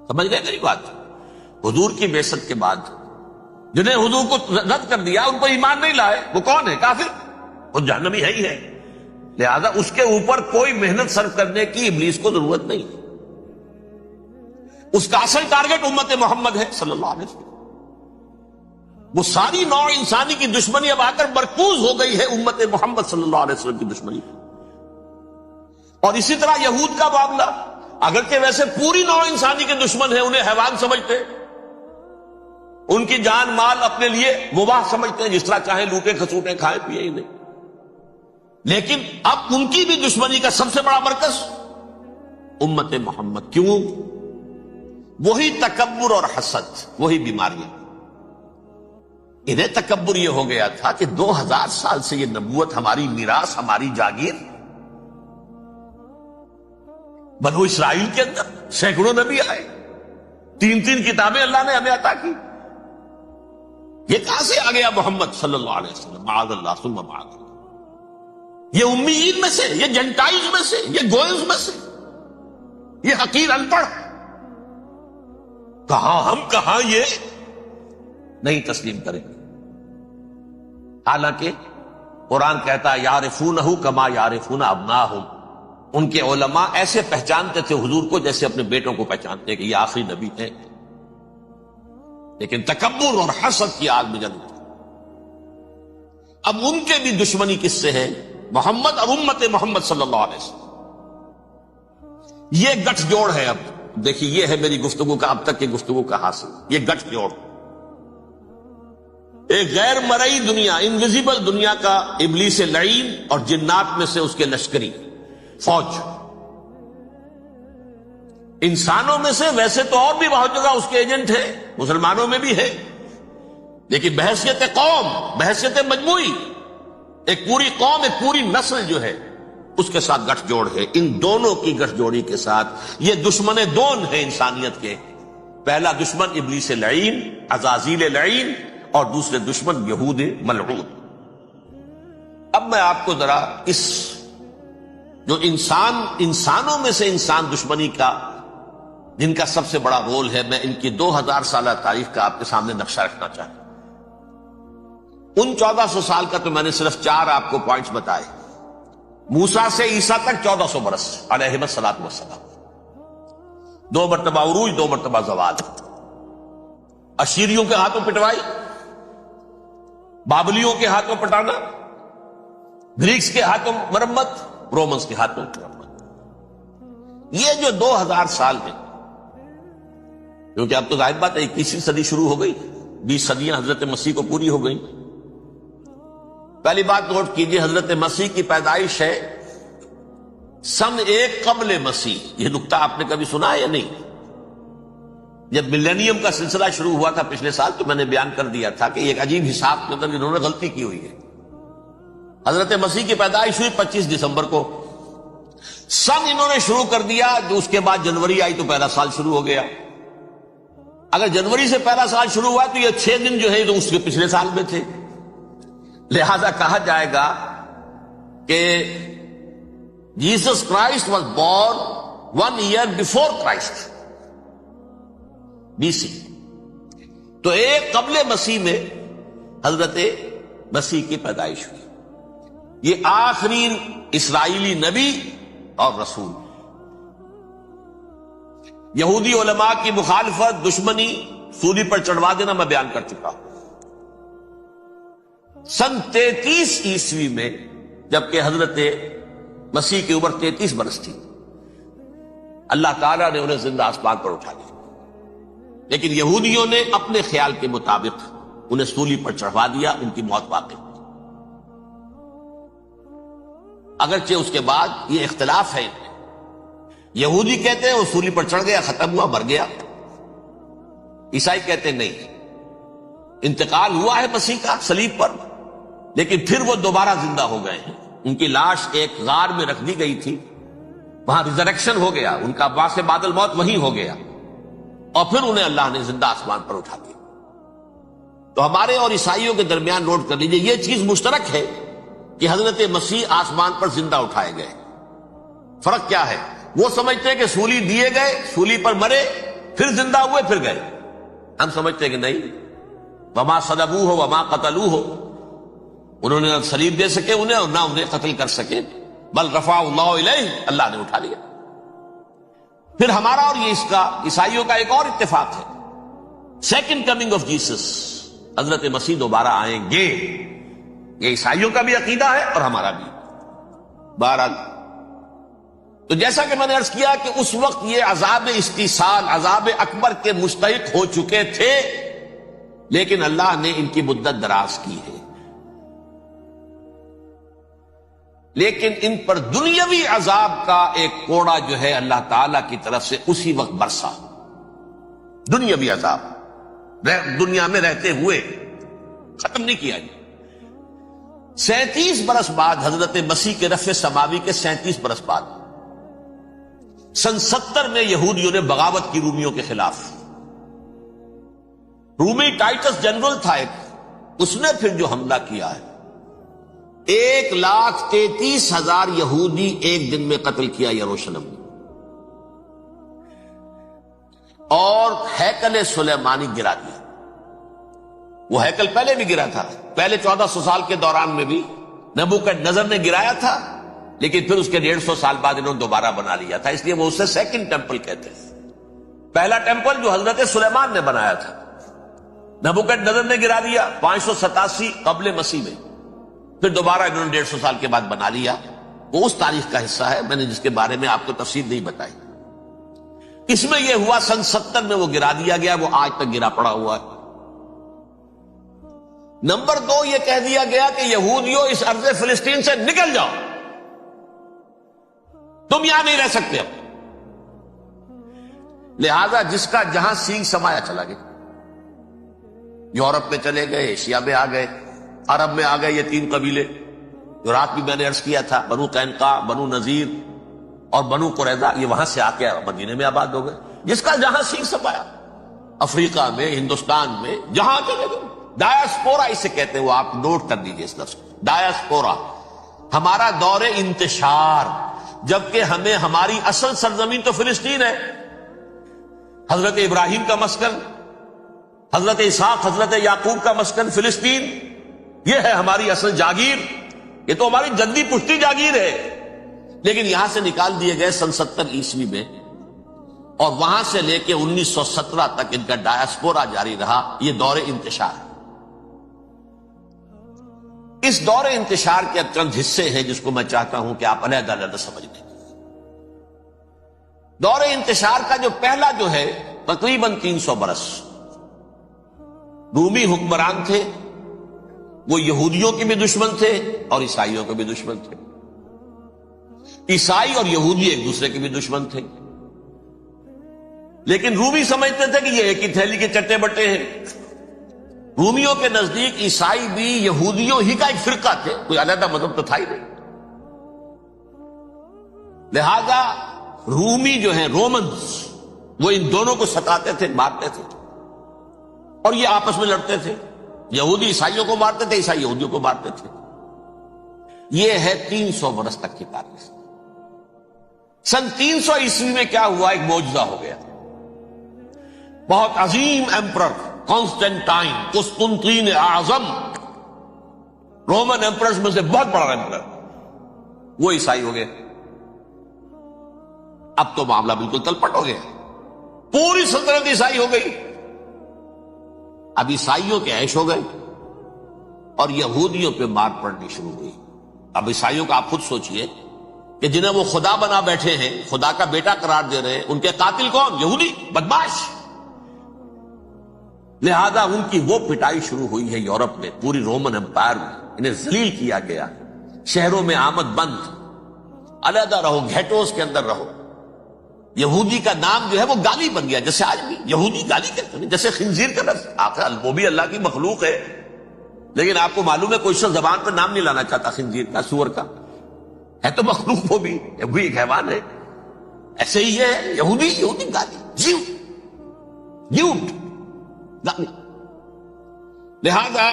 سمجھ گئے میری بات؟ حضور کی بعثت کے بعد جنہیں حضور کو رد کر دیا، ان کو ایمان نہیں لائے، وہ کون ہے؟ کافر، وہ جہنمی ہے ہی ہے۔ لہذا اس کے اوپر کوئی محنت صرف کرنے کی ابلیس کو ضرورت نہیں، اس کا اصل ٹارگٹ امت محمد ہے صلی اللہ علیہ وسلم۔ وہ ساری نوع انسانی کی دشمنی اب آ کر مرکوز ہو گئی ہے امت محمد صلی اللہ علیہ وسلم کی دشمنی۔ اور اسی طرح یہود کا معاملہ، اگرچہ ویسے پوری نوع انسانی کے دشمن ہیں، انہیں حیوان سمجھتے، ان کی جان مال اپنے لیے مباح سمجھتے ہیں، جس طرح چاہیں لوٹیں کھسوٹیں کھائیں پیے ہی نہیں، لیکن اب ان کی بھی دشمنی کا سب سے بڑا مرکز امت محمد۔ کیوں؟ وہی تکبر اور حسد، وہی بیماریاں، انہیں تکبر یہ ہو گیا تھا کہ 2000 سال سے یہ نبوت ہماری میراث، ہماری جاگیر، بنو اسرائیل کے اندر سینکڑوں نبی آئے، 3 کتابیں اللہ نے ہمیں عطا کی، یہ کہاں سے آ گیا محمد صلی اللہ علیہ وسلم؟ معاذ اللہ ثم معاذ اللہ، یہ امیین میں سے، یہ جنٹائلز میں سے، یہ گوئنز میں سے، یہ حقیر ان پڑھ، کہاں ہم کہاں یہ نہیں تسلیم کریں گے۔ حالانکہ قرآن کہتا ہے یعرفونہ کما یعرفون ابناہم، ان کے علماء ایسے پہچانتے تھے حضور کو جیسے اپنے بیٹوں کو پہچانتے کہ یہ آخری نبی ہیں، لیکن تکبر اور حسد کی آگ میں جل گئے۔ اب ان کے بھی دشمنی کس سے ہے؟ محمد اور امت محمد صلی اللہ علیہ وسلم، یہ گٹھ جوڑ ہے۔ اب دیکھیے یہ ہے میری گفتگو کا اب تک کی گفتگو کا حاصل، یہ گٹھ جوڑ، ایک غیر مرئی دنیا، انویزیبل دنیا کا ابلیس لعین اور جنات میں سے اس کے لشکری فوج، انسانوں میں سے ویسے تو اور بھی بہت جگہ اس کے ایجنٹ ہیں، مسلمانوں میں بھی ہے، لیکن بحیثیت قوم، بحیثیت مجموعی، ایک پوری قوم، ایک پوری نسل جو ہے اس کے ساتھ گٹھ جوڑ ہے۔ ان دونوں کی گٹھ جوڑی کے ساتھ یہ دشمن دون ہیں انسانیت کے، پہلا دشمن ابلیس لعین، عزازیل لعین، اور دوسرے دشمن یہود ملعون۔ اب میں آپ کو ذرا اس جو انسانوں میں سے انسان دشمنی کا جن کا سب سے بڑا رول ہے، میں ان کی 2000 سالہ تاریخ کا آپ کے سامنے نقشہ رکھنا چاہتا ہوں۔ ان 1400 سال کا تو میں نے صرف 4 آپ کو پوائنٹس بتائے۔ موسیٰ سے عیسیٰ تک 1400 برس علیہ الصلوۃ والسلام، 2 مرتبہ عروج، 2 مرتبہ زوال، اشیریوں کے ہاتھوں پٹوائی، بابلیوں کے ہاتھوں پٹانا، گریکس کے ہاتھوں مرمت، رومنس کے ہاتھوں مرمت۔ یہ جو 2000 سال ہیں، کیونکہ اب تو ظاہر بات ہے 21ویں صدی شروع ہو گئی، 20 صدیاں حضرت مسیح کو پوری ہو گئی۔ پہلی بات نوٹ کیجئے، حضرت مسیح کی پیدائش ہے سن 1 قبل مسیح۔ یہ نکتہ آپ نے کبھی سنا ہے یا نہیں؟ جب ملینیم کا سلسلہ شروع ہوا تھا پچھلے سال تو میں نے بیان کر دیا تھا کہ ایک عجیب حساب کے اندر انہوں نے غلطی کی ہوئی ہے۔ حضرت مسیح کی پیدائش ہوئی 25 دسمبر کو، سن انہوں نے شروع کر دیا، جو اس کے بعد جنوری آئی تو پہلا سال شروع ہو گیا۔ اگر جنوری سے پہلا سال شروع ہوا تو یہ 6 دن جو ہے تو اس کے پچھلے سال میں تھے، لہذا کہا جائے گا کہ Jesus Christ was born 1 year before Christ, BC۔ تو 1 قبل مسیح میں حضرت مسیح کی پیدائش ہوئی۔ یہ آخری اسرائیلی نبی اور رسول۔ یہودی علماء کی مخالفت، دشمنی، سولی پر چڑھوا دینا میں بیان کر چکا ہوں۔ سن 33 عیسوی میں جبکہ حضرت مسیح کی عمر 33 برس تھی، اللہ تعالیٰ نے انہیں زندہ آسمان پر اٹھا لیا، لیکن یہودیوں نے اپنے خیال کے مطابق انہیں سولی پر چڑھوا دیا، ان کی موت واقع ہوئی۔ اگرچہ اس کے بعد یہ اختلاف ہے، یہودی کہتے ہیں وہ سولی پر چڑھ گیا، ختم ہوا، مر گیا، عیسائی کہتے ہیں نہیں، انتقال ہوا ہے مسیح کا صلیب پر، لیکن پھر وہ دوبارہ زندہ ہو گئے ہیں۔ ان کی لاش ایک غار میں رکھ دی گئی تھی، وہاں ریزریکشن ہو گیا، ان کا باعث بعد الموت وہیں ہو گیا، اور پھر انہیں اللہ نے زندہ آسمان پر اٹھا دیا۔ تو ہمارے اور عیسائیوں کے درمیان نوٹ کر لیجئے، یہ چیز مشترک ہے کہ حضرت مسیح آسمان پر زندہ اٹھائے گئے۔ فرق کیا ہے؟ وہ سمجھتے ہیں کہ سولی دیے گئے، سولی پر مرے، پھر زندہ ہوئے، پھر گئے۔ ہم سمجھتے ہیں کہ نہیں، وما صلبوہ وما قتلوہ، انہوں نے نہ صلیب دے سکے انہیں اور نہ انہیں قتل کر سکے، بل رفع اللہ الیہ، اللہ نے اٹھا لیا۔ پھر ہمارا اور یہ اس کا عیسائیوں کا ایک اور اتفاق ہے، سیکنڈ کمنگ آف جیسس، حضرت مسیح دوبارہ آئیں گے، یہ عیسائیوں کا بھی عقیدہ ہے اور ہمارا بھی۔ بہرحال تو جیسا کہ میں نے عرض کیا کہ اس وقت یہ عذاب استیصال، عذاب اکبر کے مستحق ہو چکے تھے، لیکن اللہ نے ان کی مدت دراز کی ہے، لیکن ان پر دنیاوی عذاب کا ایک کوڑا جو ہے اللہ تعالی کی طرف سے اسی وقت برسا، دنیاوی عذاب دنیا میں رہتے ہوئے۔ ختم نہیں کیا جی۔ 37 برس بعد حضرت مسیح کے رفع سماوی کے 37 برس بعد سن 70 میں یہودیوں نے بغاوت کی رومیوں کے خلاف۔ رومی ٹائٹس جنرل تھا ایک، اس نے پھر جو حملہ کیا ہے 1,33,000 یہودی ایک دن میں قتل کیا یروشلم میں، اور ہیکل سلیمانی گرا دیا۔ وہ ہیکل پہلے بھی گرا تھا، پہلے 1400 سال کے دوران میں بھی نبوکدنضر نے گرایا تھا، لیکن پھر اس کے 150 سال بعد انہوں نے دوبارہ بنا لیا تھا، اس لیے وہ اسے سیکنڈ ٹیمپل کہتے ہیں۔ پہلا ٹیمپل جو حضرت سلیمان نے بنایا تھا نبوکدنضر نے گرا دیا 587 قبل مسیح میں، پھر دوبارہ انہوں نے 150 سال کے بعد بنا لیا۔ وہ اس تاریخ کا حصہ ہے، میں نے جس کے بارے میں آپ کو تفصیل نہیں بتائی۔ اس میں یہ ہوا سن 70 میں وہ گرا دیا گیا، وہ آج تک گرا پڑا ہوا ہے۔ نمبر 2 یہ کہہ دیا گیا کہ یہودیوں اس ارض فلسطین سے نکل جاؤ، تم یہاں نہیں رہ سکتے اب۔ لہذا جس کا جہاں سینگ سمایا چلا گیا، یورپ میں چلے گئے، ایشیا میں آ گئے، عرب میں آ گئے، یہ 3 قبیلے جو رات بھی میں نے عرض کیا تھا، بنو قینقاع، بنو نذیر اور بنو قریظہ، یہ وہاں سے آ کے مدینے میں آباد ہو گئے۔ جس کا جہاں سینگ سمایا، افریقہ میں، ہندوستان میں، جہاں چلے گئے۔ ڈایاسپورا اسے کہتے ہیں، وہ آپ نوٹ کر دیجئے اس لفظ کو، ڈایاسپورا، ہمارا دور انتشار، جبکہ ہمیں ہماری اصل سرزمین تو فلسطین ہے، حضرت ابراہیم کا مسکن، حضرت اسحاق حضرت یعقوب کا مسکن فلسطین، یہ ہے ہماری اصل جاگیر، یہ تو ہماری جدی پشتی جاگیر ہے، لیکن یہاں سے نکال دیے گئے سن 70 عیسوی میں، اور وہاں سے لے کے 1917 تک ان کا ڈایاسپورا جاری رہا۔ یہ دور انتشار ہے۔ اس دور انتشار کے چند حصے ہیں جس کو میں چاہتا ہوں کہ آپ علیحدہ علیحدہ سمجھ لیں۔ دور انتشار کا جو پہلا جو ہے تقریباً 300 برس رومی حکمران تھے، وہ یہودیوں کے بھی دشمن تھے اور عیسائیوں کے بھی دشمن تھے۔ عیسائی اور یہودی ایک دوسرے کے بھی دشمن تھے، لیکن رومی سمجھتے تھے کہ یہ ایک ہی تھیلی کے چٹے بٹے ہیں۔ رومیوں کے نزدیک عیسائی بھی یہودیوں ہی کا ایک فرقہ تھے، کوئی علیحدہ مذہب تو تھا ہی نہیں۔ لہذا رومی جو ہیں رومنز، وہ ان دونوں کو ستاتے تھے، مارتے تھے، اور یہ آپس میں لڑتے تھے۔ یہودی عیسائیوں کو مارتے تھے، عیسائی یہودیوں کو مارتے تھے۔ یہ ہے 300 برس تک کی تاریخ۔ سن 300 عیسوی میں کیا ہوا؟ ایک معجزہ ہو گیا۔ بہت عظیم ایمپرر کانسٹینٹائن، قسطنطین اعظم، رومن ایمپررز میں سے بہت بڑا ایمپرر، وہ عیسائی ہو گئے۔ اب تو معاملہ بالکل تلپٹ ہو گیا، پوری سلطنت عیسائی ہو گئی۔ اب عیسائیوں کے عیش ہو گئے اور یہودیوں پہ مار پڑنی شروع ہوئی۔ اب عیسائیوں کا آپ خود سوچئے کہ جنہیں وہ خدا بنا بیٹھے ہیں، خدا کا بیٹا قرار دے رہے ہیں، ان کے قاتل کون؟ یہودی بدماش۔ لہذا ان کی وہ پٹائی شروع ہوئی ہے یورپ میں، پوری رومن امپائر میں، انہیں ذلیل کیا گیا، شہروں میں آمد بند، علیحدہ رہو، گھیٹوز کے اندر رہو۔ یہودی کا نام جو ہے وہ گالی بن گیا، جیسے آج بھی یہودی گالی کہتے ہیں، جیسے خنزیر کا لفظ، آخر وہ بھی اللہ کی مخلوق ہے، لیکن آپ کو معلوم ہے کوئی شخص زبان پہ نام نہیں لانا چاہتا خنزیر کا، سور کا، ہے تو مخلوق، وہ بھی ایک حیوان ہے۔ ایسے ہی ہے یہودی گالی، جھوٹ گالی۔ لہذا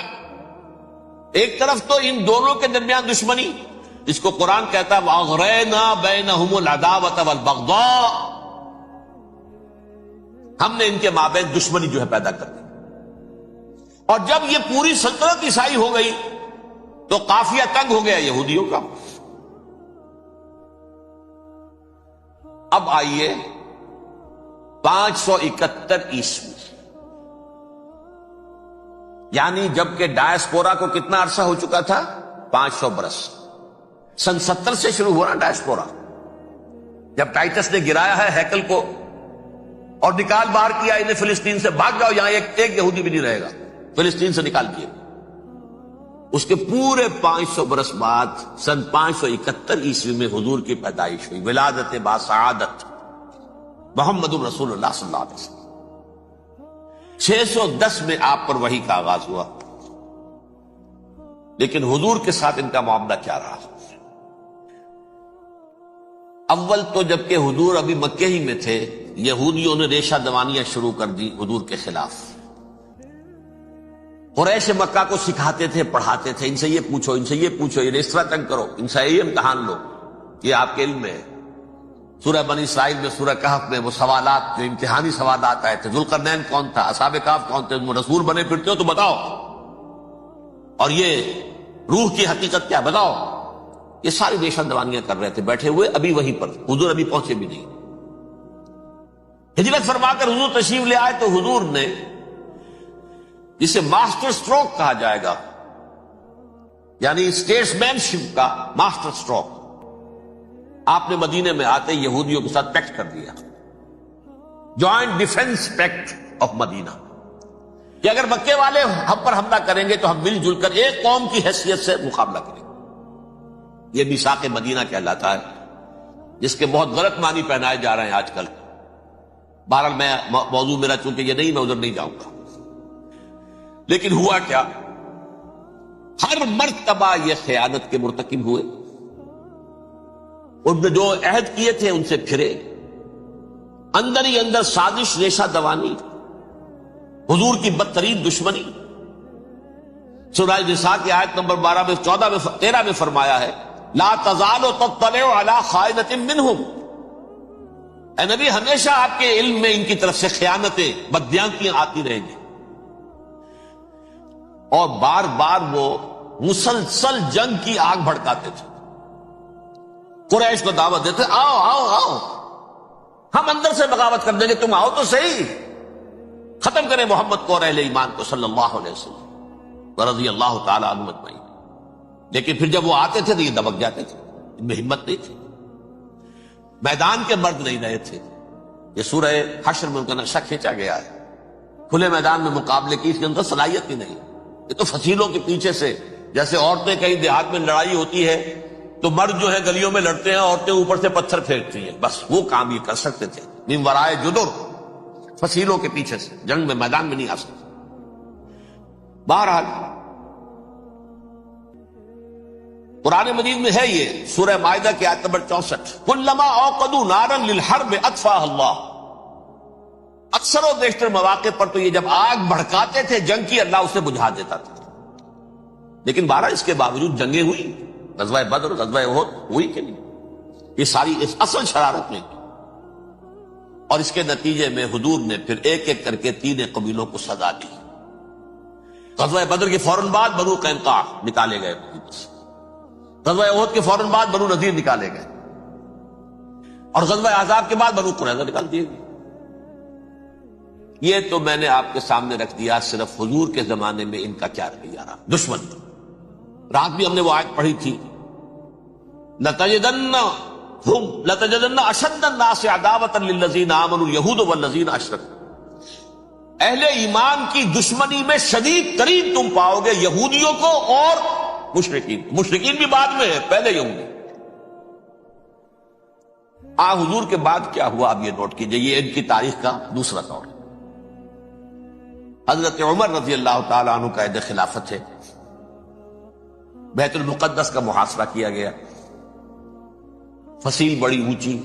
ایک طرف تو ان دونوں کے درمیان دشمنی، اس کو قرآن کہتا ہے وَأَغْرَيْنَا بَيْنَهُمُ الْعَدَاوَةَ وَالْبَغْضَاءَ، ہم نے ان کے مابین دشمنی جو ہے پیدا کر دی۔ اور جب یہ پوری سلطنت عیسائی ہو گئی تو قافیہ تنگ ہو گیا یہودیوں کا۔ اب آئیے 571 عیسوی، یعنی جبکہ ڈایاسپورا کو کتنا عرصہ ہو چکا تھا؟ 500 برس۔ سن 70 سے شروع ہوا نا ڈایاسپورا، جب ٹائٹس نے گرایا ہے ہیکل کو اور نکال باہر کیا انہیں فلسطین سے، بھاگ جاؤ یہاں ایک یہودی بھی نہیں رہے گا، فلسطین سے نکال دیے۔ اس کے پورے 500 برس بعد سن 571 عیسوی میں حضور کی پیدائش ہوئی، ولادت با سعادت محمد الرسول اللہ صلی اللہ علیہ وسلم۔ 610 میں آپ پر وحی کا آغاز ہوا، لیکن حضور کے ساتھ ان کا معاملہ کیا رہا؟ اول تو جبکہ حضور ابھی مکے ہی میں تھے، یہودیوں نے ریشہ دوانیاں شروع کر دی حضور کے خلاف۔ قریش مکہ کو سکھاتے تھے، پڑھاتے تھے، ان سے یہ پوچھو، ان سے یہ پوچھو، یہ اس طرح تنگ کرو، ان سے یہ امتحان لو، یہ آپ کے علم میں ہے۔ سورہ بنی اسرائیل میں، سورہ کہف میں وہ سوالات، جو امتحانی سوالات آئے تھے، ذوالقرنین کون تھا، اصحاب کہف کون تھے، تم رسول بنے پھرتے ہو تو بتاؤ، اور یہ روح کی حقیقت کیا بتاؤ۔ یہ ساری ریشہ دوانیاں کر رہے تھے بیٹھے ہوئے، ابھی وہیں پر حضور ابھی پہنچے بھی نہیں۔ ہجرت فرما کر حضور تشریف لے آئے تو حضور نے، جسے ماسٹر سٹروک کہا جائے گا، یعنی اسٹیٹس مین شپ کا ماسٹر سٹروک، آپ نے مدینے میں آتے یہودیوں کے ساتھ پیکٹ کر دیا، جوائنٹ ڈیفنس پیکٹ آف مدینہ، کہ اگر مکے والے ہم پر حملہ کریں گے تو ہم مل جل کر ایک قوم کی حیثیت سے مقابلہ کریں گے۔ یہ میثاق مدینہ کہلاتا ہے، جس کے بہت غلط معنی پہنائے جا رہے ہیں آج کل۔ بہرحال میں موضوع میرا چونکہ یہ نہیں، میں ادھر نہیں جاؤں گا۔ لیکن ہوا کیا، ہر مرتبہ یہ خیانت کے مرتکب ہوئے، ان نے جو عہد کیے تھے ان سے پھرے، اندر ہی اندر سازش، ریشہ دوانی، حضور کی بدترین دشمنی۔ سورہ نساء کی آیت نمبر 12 میں، 14 میں، 13 میں فرمایا ہے، لا تزال تطلع علی خائنۃ منہم، اے نبی ہمیشہ آپ کے علم میں ان کی طرف سے خیانتیں، بددیانتیاں آتی رہیں گی، اور بار بار وہ مسلسل جنگ کی آگ بھڑکاتے تھے، قریش کو دعوت دیتے، آؤ آؤ آؤ ہم اندر سے بغاوت کر دیں گے، تم آؤ تو صحیح، ختم کریں محمد کو اور اہل ایمان کو صلی اللہ علیہ وسلم رضی اللہ تعالی عنہ اجمعین۔ لیکن پھر جب وہ آتے تھے تو یہ دبک جاتے تھے، ان میں ہمت نہیں تھی، میدان کے مرد نہیں رہے تھے۔ یہ سورہ حشر میں ان کا نقشہ کھینچا گیا ہے، کھلے میدان میں مقابلے کی اس کے اندر صلاحیت ہی نہیں۔ یہ تو فصیلوں کے پیچھے سے، جیسے عورتیں کہیں دیہات میں لڑائی ہوتی ہے تو مرد جو ہے گلیوں میں لڑتے ہیں، عورتیں اوپر سے پتھر پھینکتی ہیں، بس وہ کام یہ کر سکتے تھے، من ورائے جدر، فصیلوں کے پیچھے سے، جنگ میں میدان میں نہیں آ سکتے۔ بہرحال قرآن مجید میں ہے یہ، سورہ مائدہ کی آیت نمبر 64، کلما اوقدوا نارا للحرب اطفاها اللہ، اکثر و بیشتر مواقع پر تو یہ جب آگ بھڑکاتے تھے جنگ کی، اللہ اسے بجھا دیتا تھا۔ لیکن بہرحال اس کے باوجود جنگیں ہوئی، غزوہ بدر، غزوہ احد ہوئی کہ نہیں، یہ ساری اس اصل شرارت میں، اور اس کے نتیجے میں حضور نے پھر ایک ایک کر کے 3 قبیلوں کو سزا دی۔ غزوہ بدر کے فوراً بعد بنو قینقاع نکالے گئے، غزوہ احد کے فوراً بعد بنو نذیر نکالے گئے، اور غزوہ احزاب کے بعد بنو قریظہ نکال دیے گئے۔ یہ تو میں نے آپ کے سامنے رکھ دیا صرف حضور کے زمانے میں ان کا کیا رویہ رہا، دشمن۔ رات بھی ہم نے وہ آیت پڑھی تھی، لَتَجِدَنَّ أَشَدَّ النَّاسِ عَدَاوَةً لِلَّذِينَ آمَنُوا الْيَهُودُ وَالَّذِينَ أَشْرَكُوا، اہل ایمان کی دشمنی میں شدید ترین تم پاؤ گے یہودیوں کو اور مشرکین، مشرکین بھی بعد میں ہے، پہلے یہودی۔ حضور کے بعد کیا ہوا اب یہ نوٹ کیجئے، یہ ان کی تاریخ کا دوسرا دور ہے۔ حضرت عمر رضی اللہ تعالی عنہ کا عہد خلافت ہے، بیت المقدس کا محاصرہ کیا گیا، فصیل بڑی اونچی،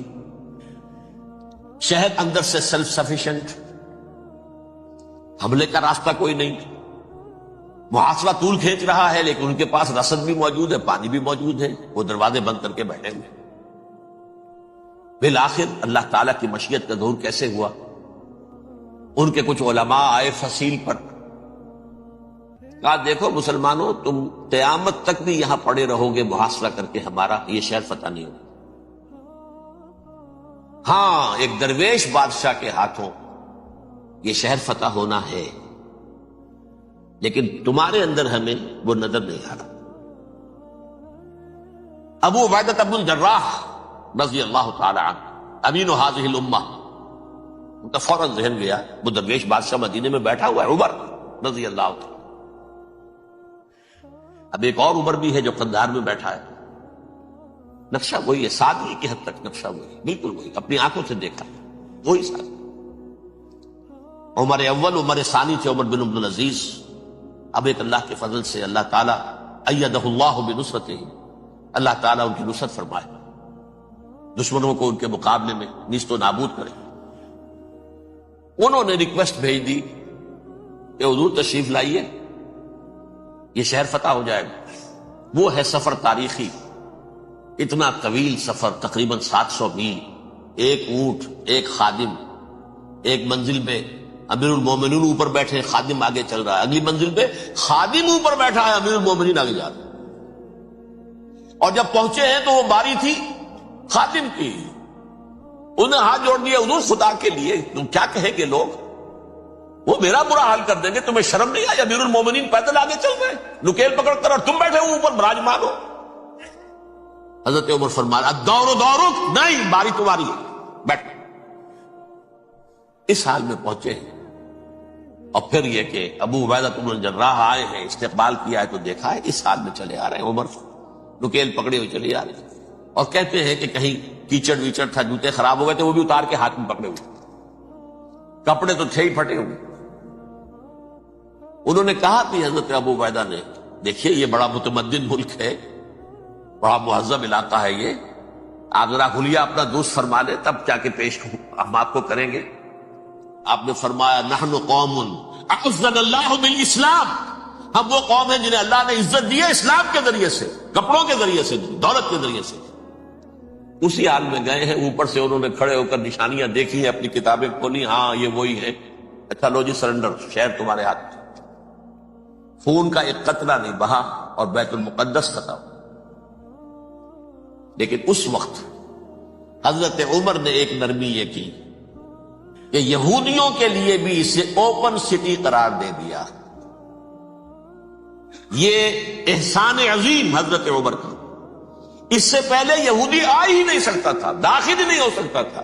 شہر اندر سے سیلف سفیشنٹ، حملے کا راستہ کوئی نہیں، محاصرہ طول کھینچ رہا ہے، لیکن ان کے پاس رسد بھی موجود ہے، پانی بھی موجود ہے، وہ دروازے بند کر کے بیٹھے ہوئے۔ بالآخر اللہ تعالیٰ کی مشیت کا ظہور کیسے ہوا، ان کے کچھ علماء آئے فصیل پر، کہا دیکھو مسلمانوں، تم قیامت تک بھی یہاں پڑے رہو گے محاصرہ کر کے، ہمارا یہ شہر فتح نہیں ہوگا۔ ہاں ایک درویش بادشاہ کے ہاتھوں یہ شہر فتح ہونا ہے، لیکن تمہارے اندر ہمیں وہ نظر نہیں آ رہا۔ ابو عبیدہ بن الجراح رضی اللہ تعالی عنہ، امین هذه الامہ، ان کا فوراً ذہن گیا، وہ درویش بادشاہ مدینے میں بیٹھا ہوا ہے، عمر رضی اللہ تعالی۔ اب ایک اور عمر بھی ہے جو قندھار میں بیٹھا ہے، نقشہ وہی ہے، سادگی کی حد تک نقشہ وہی، بالکل وہی، اپنی آنکھوں سے دیکھا وہی سادگی۔ عمر اول، عمر ثانی تھے عمر بن عبد العزیز۔ اب ایک اللہ کے فضل سے اللہ تعالیٰ ایدہ اللہ بنصرتہ، اللہ تعالیٰ ان کی نصرت فرمائے، دشمنوں کو ان کے مقابلے میں نیست و نابود کرے۔ انہوں نے ریکویسٹ بھیج دی کہ حضور تشریف لائیے، یہ شہر فتح ہو جائے گا۔ وہ ہے سفر تاریخی، اتنا طویل سفر، تقریباً 700 میل، ایک اونٹ، ایک خادم، ایک منزل پہ امیر المومنین اوپر بیٹھے، خادم آگے چل رہا ہے، اگلی منزل پہ خادم اوپر بیٹھا ہے، امیر المومنین آگے جا رہا ہے۔ اور جب پہنچے ہیں تو وہ باری تھی خادم کی، انہیں ہاتھ جوڑ دیا، حضور خدا کے لیے تم کیا کہیں گے لوگ، وہ میرا برا حال کر دیں گے، تمہیں شرم نہیں آئی؟ امیر المومنین پیدل آگے چل رہے ہیں نکیل پکڑ کر، اور تم بیٹھے ہو اوپر براجمان ہو۔ حضرت عمر فرمایا الدور دورک، نہیں باری تمہاری ہے، بیٹھ۔ اس حال میں پہنچے ہیں، اور پھر یہ کہ ابو عبیدہ بن الجراح آئے ہیں، استقبال کیا ہے تو دیکھا ہے اس حال میں چلے آ رہے ہیں، عمر نکیل پکڑے ہوئے چلے آ رہے ہیں، اور کہتے ہیں کہ کہیں کیچڑ ویچڑ تھا، جوتے خراب ہو گئے تھے، وہ بھی اتار کے ہاتھ میں پکڑے ہوئے، کپڑے تو تھے ہی پھٹے ہوئے۔ انہوں نے کہا کہ حضرت ابو عبیدہ نے، دیکھیے یہ بڑا متمدن ملک ہے، بڑا مہذب علاقہ ہے یہ، آپ ذرا حلیہ اپنا دوست فرما لیں تب کیا کہ پیش ہم آپ کو کریں گے۔ آپ نے فرمایا نحن قوم اعزنا اللہ بالاسلام، ہم وہ قوم ہیں جنہیں اللہ نے عزت دی ہے اسلام کے ذریعے سے، کپڑوں کے ذریعے سے، دولت کے ذریعے سے۔ اسی حال میں گئے ہیں، اوپر سے انہوں نے کھڑے ہو کر نشانیاں دیکھی ہیں، اپنی کتابیں کھولی، ہاں یہ وہی ہے، اچھا لو جی سرنڈر، شہر تمہارے ہاتھ میں۔ خون کا ایک قطرہ نہیں بہا اور بیت المقدس فتح ہوا۔ لیکن اس وقت حضرت عمر نے ایک نرمی یہ کی کہ یہودیوں کے لیے بھی اسے اوپن سٹی قرار دے دیا۔ یہ احسان عظیم حضرت عمر کا، اس سے پہلے یہودی آ ہی نہیں سکتا تھا، داخل ہی نہیں ہو سکتا تھا،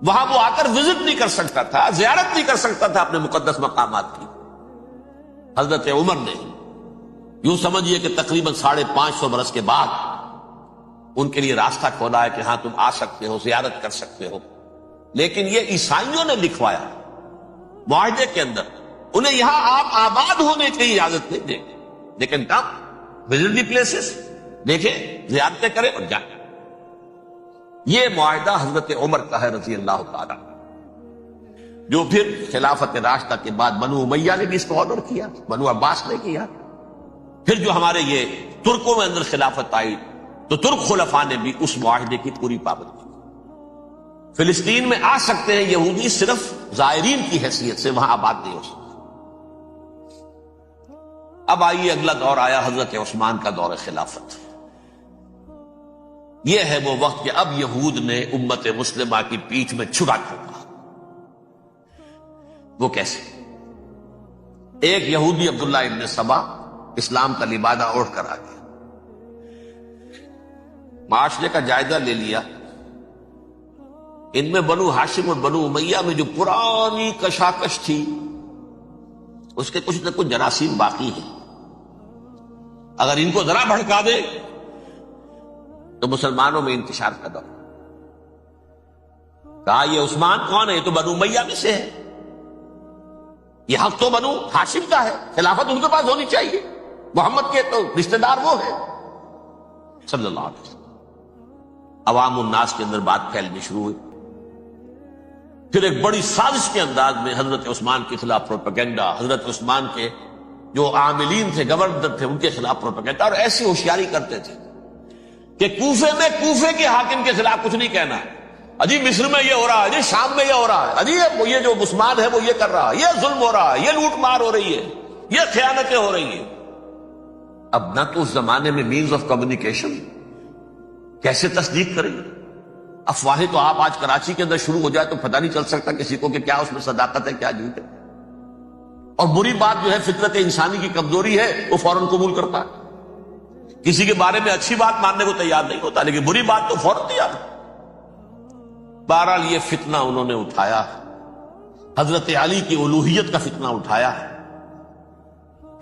وہاں وہ آ کر وزٹ نہیں کر سکتا تھا، زیارت نہیں کر سکتا تھا اپنے مقدس مقامات کی۔ حضرت عمر نے یوں سمجھیے کہ تقریباً 550 برس کے بعد ان کے لیے راستہ کھولا ہے کہ ہاں تم آ سکتے ہو، زیارت کر سکتے ہو۔ لیکن یہ عیسائیوں نے لکھوایا معاہدے کے اندر، انہیں یہاں آپ آباد ہونے کی اجازت نہیں دیں گے، لیکن کم وزٹ دی پلیسز، دیکھیں زیارتیں کریں اور جائیں۔ یہ معاہدہ حضرت عمر کا ہے رضی اللہ تعالیٰ، جو پھر خلافت راشدہ کے بعد بنو امیہ نے بھی اس کو آنر کیا، بنو عباس نے کیا، پھر جو ہمارے یہ ترکوں میں اندر خلافت آئی تو ترک خلفاء نے بھی اس معاہدے کی پوری پابندی کی۔ فلسطین میں آ سکتے ہیں یہودی صرف زائرین کی حیثیت سے، وہاں آباد نہیں ہو سکتے۔ اب آئیے اگلا دور آیا حضرت عثمان کا دور خلافت۔ یہ ہے وہ وقت کہ اب یہود نے امت مسلمہ کی پیٹھ میں چھرا ٹھوکا۔ وہ کیسے؟ ایک یہودی عبداللہ ابن سبا اسلام کا لبادہ اوڑھ کر آ گیا، معاشرے کا جائزہ لے لیا، ان میں بنو ہاشم اور بنو امیہ میں جو پرانی کشاکش تھی اس کے کچھ نہ کچھ جراثیم باقی ہیں، اگر ان کو ذرا بھڑکا دے تو مسلمانوں میں انتشار پیدا ہو۔ کہا یہ عثمان کون ہے؟ یہ تو بنو امیہ میں سے ہے، یہ حق تو بنو ہاشم کا ہے، خلافت ان کے پاس ہونی چاہیے، محمد کے تو رشتہ دار وہ ہے صلی اللہ علیہ وسلم۔ عوام الناس کے اندر بات پھیلنی شروع ہوئی، پھر ایک بڑی سازش کے انداز میں حضرت عثمان کے خلاف پروپیگنڈا، حضرت عثمان کے جو عاملین تھے، گورنر تھے، ان کے خلاف پروپیگنڈا، اور ایسی ہوشیاری کرتے تھے کہ کوفے میں کوفے کے حاکم کے خلاف کچھ نہیں کہنا، اجی مصر میں یہ ہو رہا ہے، اجی شام میں یہ ہو رہا ہے، اجی یہ جو عثمان ہے وہ یہ کر رہا ہے، یہ ظلم ہو رہا ہے، یہ لوٹ مار ہو رہی ہے، یہ خیانتیں ہو رہی ہیں۔ اب نہ تو اس زمانے میں مینز آف کمیونیکیشن، کیسے تصدیق کریں گے؟ افواہیں تو آپ آج کراچی کے اندر شروع ہو جائے تو پتہ نہیں چل سکتا کسی کو کہ کیا اس میں صداقت ہے کیا جھوٹ ہے، اور بری بات جو ہے فطرت انسانی کی کمزوری ہے، وہ فوراً قبول کرتا ہے، کسی کے بارے میں اچھی بات ماننے کو تیار نہیں ہوتا، لیکن بری بات تو فوراً تیار ہے۔ بہرحال یہ فتنہ انہوں نے اٹھایا، حضرت علی کی الوہیت کا فتنہ اٹھایا،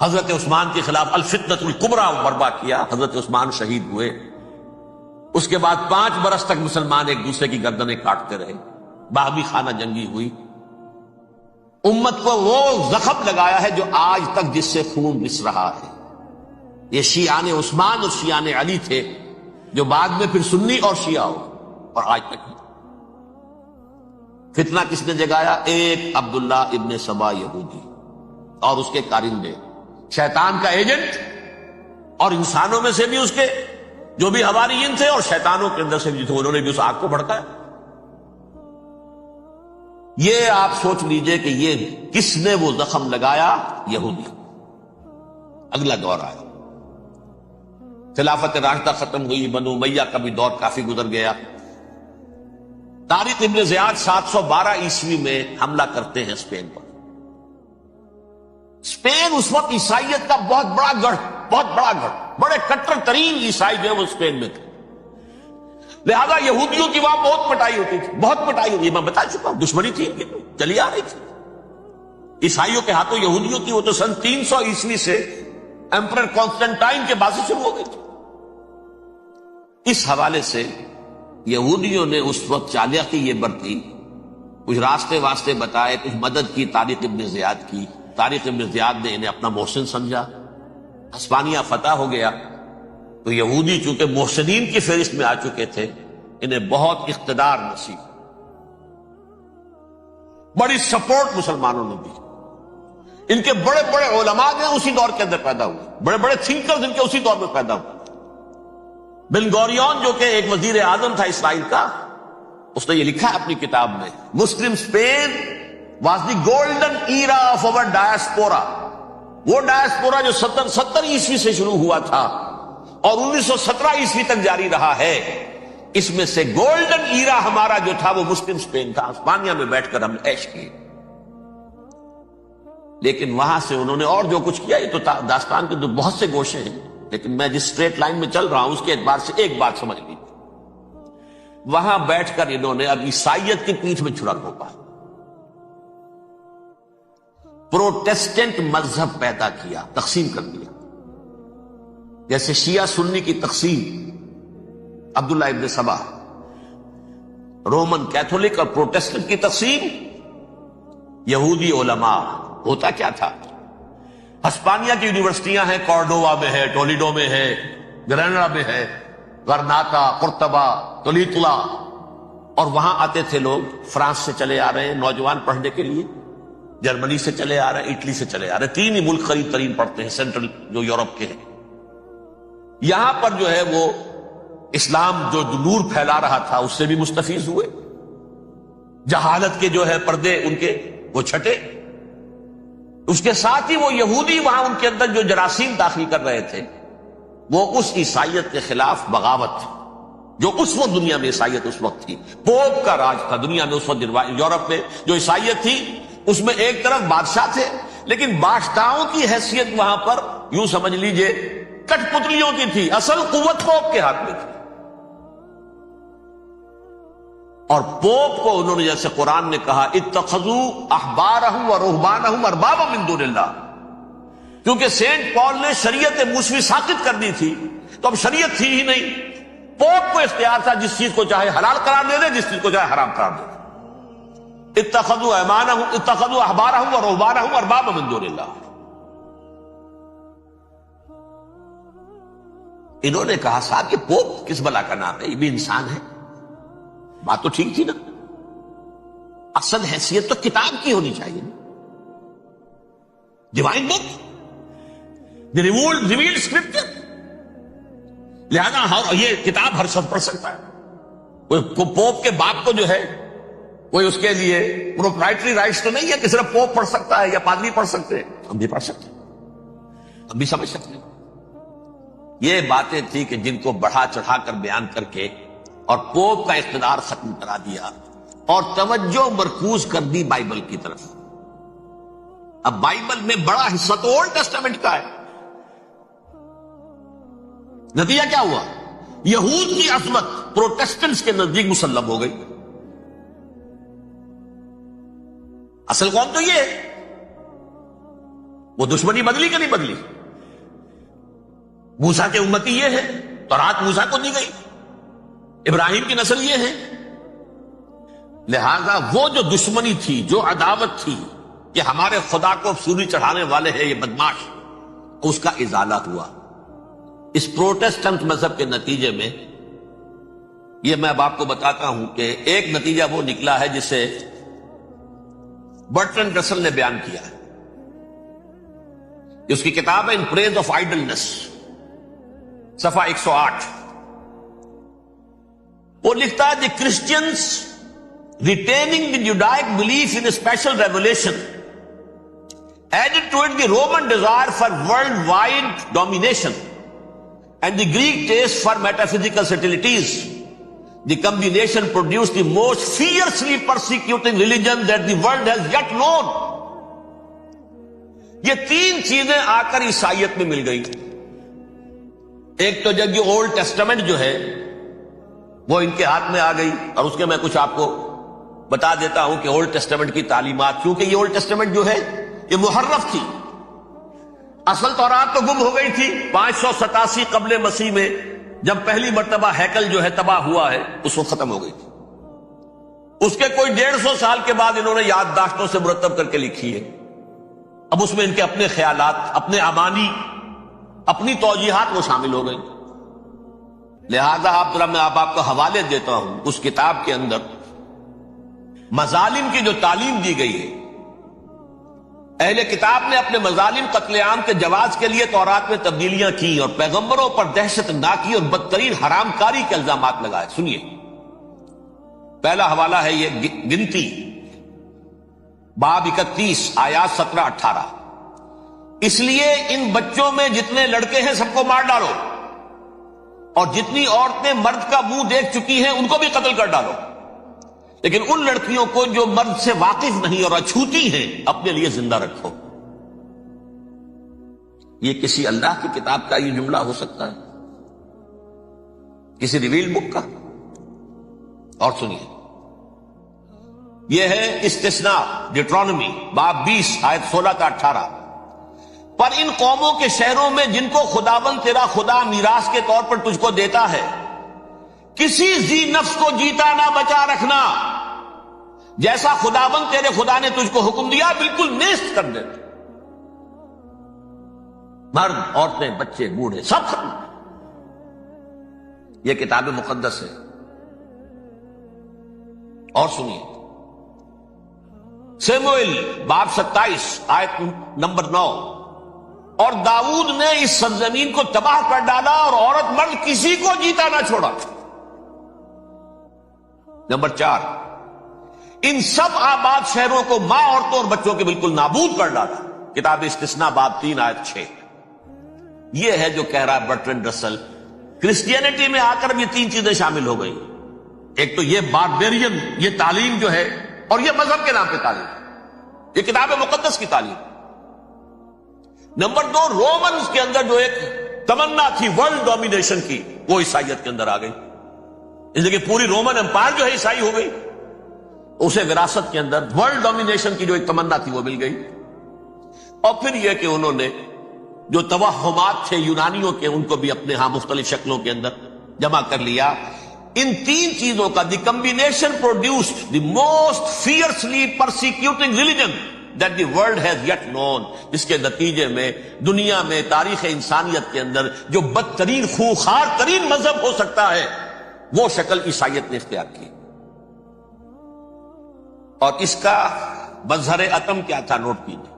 حضرت عثمان کے خلاف الفتنۃ الکبریٰ برپا کیا، حضرت عثمان شہید ہوئے۔ اس کے بعد 5 برس تک مسلمان ایک دوسرے کی گردنیں کاٹتے رہے، باہمی خانہ جنگی ہوئی، امت کو وہ زخم لگایا ہے جو آج تک جس سے خون رس رہا ہے۔ یہ شیعان عثمان اور شیعان علی تھے جو بعد میں پھر سنی اور شیعہ ہو، اور آج تک فتنہ کس نے جگایا؟ ایک عبداللہ ابن سبا یہودی اور اس کے کارندے، شیطان کا ایجنٹ، اور انسانوں میں سے بھی اس کے جو بھی حواریین تھے اور شیطانوں کے اندر سے بھی تھے، انہوں نے بھی اس آگ کو بھڑکایا۔ یہ آپ سوچ لیجئے کہ یہ کس نے وہ زخم لگایا؟ یہودی۔ اگلا دور آیا، خلافت راشدہ ختم ہوئی، بنو امیہ کا بھی دور کافی گزر گیا۔ طارق ابن زیاد 712 عیسوی میں حملہ کرتے ہیں اسپین پر۔ اسپین اس وقت عیسائیت کا بہت بڑا گڑھ، بڑے کٹر ترین عیسائی جو ہے وہ اسپین میں تھے، لہذا یہودیوں کی وہاں بہت پٹائی ہوتی تھی، بہت پٹائی ہوتی، میں بتا چکا ہوں، دشمنی تھی ان کی چلی آ رہی تھی عیسائیوں کے ہاتھوں یہودیوں کی۔ وہ تو سن 300 عیسوی سے ایمپرر کانسٹنٹائن کے بعد سے شروع ہو گئی تھی۔ اس حوالے سے یہودیوں نے اس وقت چالاکی یہ برتی، کچھ راستے واسطے بتائے، کچھ مدد کی طارق ابن زیاد کی۔ طارق ابن زیاد نے انہیں اپنا محسن سمجھا، ہسپانیہ فتح ہو گیا تو یہودی چونکہ محسنین کی فہرست میں آ چکے تھے، انہیں بہت اقتدار نصیب، بڑی سپورٹ مسلمانوں نے دی۔ ان کے بڑے بڑے علماء جو اسی دور کے اندر پیدا ہوئے، بڑے بڑے تھنکرز ان کے اسی دور میں پیدا ہوئے۔ بن گوریون جو کہ ایک وزیر اعظم تھا اسرائیل کا، اس نے یہ لکھا ہے اپنی کتاب میں، Muslim Spain was the golden era of our diaspora. وہ ڈائسپورا جو 70 عیسوی سے شروع ہوا تھا اور 1917 عیسوی تک جاری رہا ہے، اس میں سے گولڈن ایرا ہمارا جو تھا وہ مسلم اسپین کا۔ ہسپانیہ میں بیٹھ کر ہم نے عیش کیے، لیکن وہاں سے انہوں نے اور جو کچھ کیا، یہ تو داستان کے تو بہت سے گوشے ہیں، لیکن میں جس اسٹریٹ لائن میں چل رہا ہوں اس کے اعتبار سے ایک بات سمجھ لیجیے، وہاں بیٹھ کر انہوں نے اب عیسائیت کی پیٹھ میں چھرا گھونپا، پروٹیسٹنٹ مذہب پیدا کیا، تقسیم کر دیا، جیسے شیعہ سنی کی تقسیم عبداللہ ابن سبا، رومن کیتھولک اور پروٹیسٹنٹ کی تقسیم یہودی علماء۔ ہوتا کیا تھا؟ ہسپانیہ کی یونیورسٹیاں ہیں، کارڈووا میں ہے، ٹولیڈو میں ہے، گریناڈا میں ہے، غرناطہ، قرطبہ، تولیتلا، اور وہاں آتے تھے لوگ، فرانس سے چلے آ رہے ہیں نوجوان پڑھنے کے لیے، جرمنی سے چلے آ رہے ہیں، اٹلی سے چلے آ رہے ہیں، تین ہی ملک قریب ترین پڑھتے ہیں سینٹرل جو یورپ کے ہیں۔ یہاں پر جو ہے وہ اسلام جو نور پھیلا رہا تھا اس سے بھی مستفیض ہوئے، جہالت کے جو ہے پردے ان کے وہ چھٹے، اس کے ساتھ ہی وہ یہودی وہاں ان کے اندر جو جراثیم داخل کر رہے تھے وہ اس عیسائیت کے خلاف بغاوت، جو اس وقت دنیا میں عیسائیت اس وقت تھی، پوپ کا راج تھا دنیا میں اس وقت۔ یورپ میں جو عیسائیت تھی اس میں ایک طرف بادشاہ تھے، لیکن بادشاہوں کی حیثیت وہاں پر یوں سمجھ لیجئے کٹ پتلیوں کی تھی، اصل قوت پوپ کے ہاتھ میں تھی۔ اور پوپ کو انہوں نے جیسے قرآن نے کہا اتخذوا احبارهم ورهبانهم اربابا من دون اللہ، کیونکہ سینٹ پال نے شریعت موسوی ساقط کر دی تھی تو اب شریعت تھی ہی نہیں، پوپ کو اختیار تھا جس چیز کو چاہے حلال قرار دے دے، جس چیز کو چاہے حرام قرار دے دے۔ اتخذوا احبارهم ورهبانهم اربابا من دون اللہ۔ انہوں نے کہا صاحب یہ پوپ کس بلا کا نام ہے، یہ بھی انسان ہے۔ بات تو ٹھیک تھی نا، اصل حیثیت تو کتاب کی ہونی چاہیے، ڈیوائن بک، دی ریویلڈ اسکرپچر، لہذا یہ کتاب ہر شخص پڑھ سکتا ہے۔ کوئی پوپ کے باپ کو جو ہے کوئی اس کے لیے پروپرائٹری رائٹس تو نہیں ہے کہ صرف پوپ پڑھ سکتا ہے یا پادری پڑھ سکتے ہیں، ہم بھی پڑھ سکتے ہیں، ہم بھی سمجھ سکتے ہیں۔ یہ باتیں تھی کہ جن کو بڑھا چڑھا کر بیان کر کے اور پوپ کا اقتدار ختم کرا دیا اور توجہ مرکوز کر دی بائبل کی طرف۔ اب بائبل میں بڑا حصہ تو اولڈ ٹیسٹامنٹ کا ہے۔ نتیجہ کیا ہوا؟ یہود کی عظمت پروٹیسٹنٹس کے نزدیک مسلم ہو گئی۔ اصل قوم تو یہ ہے، وہ دشمنی بدلی کہ نہیں بدلی؟ موسیٰ کے امتی یہ ہے، تورات موسیٰ کو دی گئی، ابراہیم کی نسل یہ ہے، لہذا وہ جو دشمنی تھی، جو عداوت تھی کہ ہمارے خدا کو سولی چڑھانے والے ہیں یہ بدماش، اس کا ازالہ ہوا۔ اس پروٹیسٹنٹ مذہب کے نتیجے میں یہ میں اب آپ کو بتاتا ہوں کہ ایک نتیجہ وہ نکلا ہے جسے برٹرنڈ رسل نے بیان کیا ہے. اس کی کتاب ہے ان پریز آف آئیڈلنس، صفحہ 108. وہ لکھتا ہے the Christians retaining the Judaic belief in special revelation added to it the Roman desire for worldwide domination and the Greek taste for metaphysical subtleties. The combination produced the most fiercely persecuting religion that the world has yet known. یہ تین چیزیں آ کر عیسائیت میں مل گئی. ایک تو جب یہ اولڈ ٹیسٹمنٹ جو ہے وہ ان کے ہاتھ میں آ گئی، اور اس کے میں کچھ آپ کو بتا دیتا ہوں کہ اولڈ ٹیسٹمنٹ کی تعلیمات، کیونکہ یہ اولڈ ٹیسٹمنٹ جو ہے یہ محرف تھی. اصل تورات تو گم ہو گئی تھی 587 قبل مسیح میں، جب پہلی مرتبہ ہیکل جو ہے تباہ ہوا ہے، اس وقت ختم ہو گئی تھی. اس کے کوئی 150 سال کے بعد انہوں نے یادداشتوں سے مرتب کر کے لکھی ہے. اب اس میں ان کے اپنے خیالات، اپنے امانی، اپنی توجیحات وہ شامل ہو گئی. لہذا میں آپ کو حوالے دیتا ہوں اس کتاب کے اندر مظالم کی جو تعلیم دی گئی ہے. اہل کتاب نے اپنے مظالم قتل عام کے جواز کے لیے تورات میں تبدیلیاں کی اور پیغمبروں پر دہشت ناکی اور بدترین حرام کاری کے الزامات لگائے. سنیے، پہلا حوالہ ہے یہ گنتی باب 31 آیات 17-18. اس لیے ان بچوں میں جتنے لڑکے ہیں سب کو مار ڈالو، اور جتنی عورتیں مرد کا منہ دیکھ چکی ہیں ان کو بھی قتل کر ڈالو، لیکن ان لڑکیوں کو جو مرد سے واقف نہیں اور اچھوتی ہیں اپنے لیے زندہ رکھو. یہ کسی اللہ کی کتاب کا یہ جملہ ہو سکتا ہے؟ کسی ریویل بک کا؟ اور سنیے، یہ ہے استثناء ڈیٹرانومی باب 20 آیت 16-18. پر ان قوموں کے شہروں میں جن کو خداوند تیرا خدا میراث کے طور پر تجھ کو دیتا ہے، کسی ذی نفس کو جیتا نہ بچا رکھنا، جیسا خداوند تیرے خدا نے تجھ کو حکم دیا بالکل نیست کر دے. مرد، عورتیں، بچے، بوڑھے سب ختم. یہ کتاب مقدس ہے. اور سنیے، سیموئیل باب 27 آیت نمبر 9. اور داؤد نے اس سرزمین کو تباہ کر ڈالا اور عورت مرد کسی کو جیتا نہ چھوڑا. نمبر 4، ان سب آباد شہروں کو ماں، عورتوں اور بچوں کے بالکل نابود کر ڈالا. کتاب استثناء باب 3 آیت 6. یہ ہے جو کہہ رہا ہے برٹرنڈ رسل. کرسچینٹی میں آ کر بھی تین چیزیں شامل ہو گئی. ایک تو یہ باربیرین یہ تعلیم جو ہے، اور یہ مذہب کے نام پہ تعلیم، یہ کتاب مقدس کی تعلیم. نمبر 2، رومنز کے اندر جو ایک تمنا تھی ورلڈ ڈومینیشن کی، وہ عیسائیت کے اندر آ گئی. اس لیے کہ پوری رومن امپائر جو ہے عیسائی ہو گئی. اسے وراثت کے اندر ورلڈ ڈومینیشن کی جو ایک تمنا تھی وہ مل گئی. اور پھر یہ کہ انہوں نے جو توہمات تھے یونانیوں کے، ان کو بھی اپنے ہاں مختلف شکلوں کے اندر جمع کر لیا. ان تین چیزوں کا the combination produced the most fiercely persecuting religion that the world has yet known. جس کے نتیجے میں دنیا میں تاریخ انسانیت کے اندر جو بدترین خونخوار ترین مذہب ہو سکتا ہے وہ شکل عیسائیت نے اختیار کی. اور اس کا مظہر عتم کیا تھا؟ نوٹ کیجیے،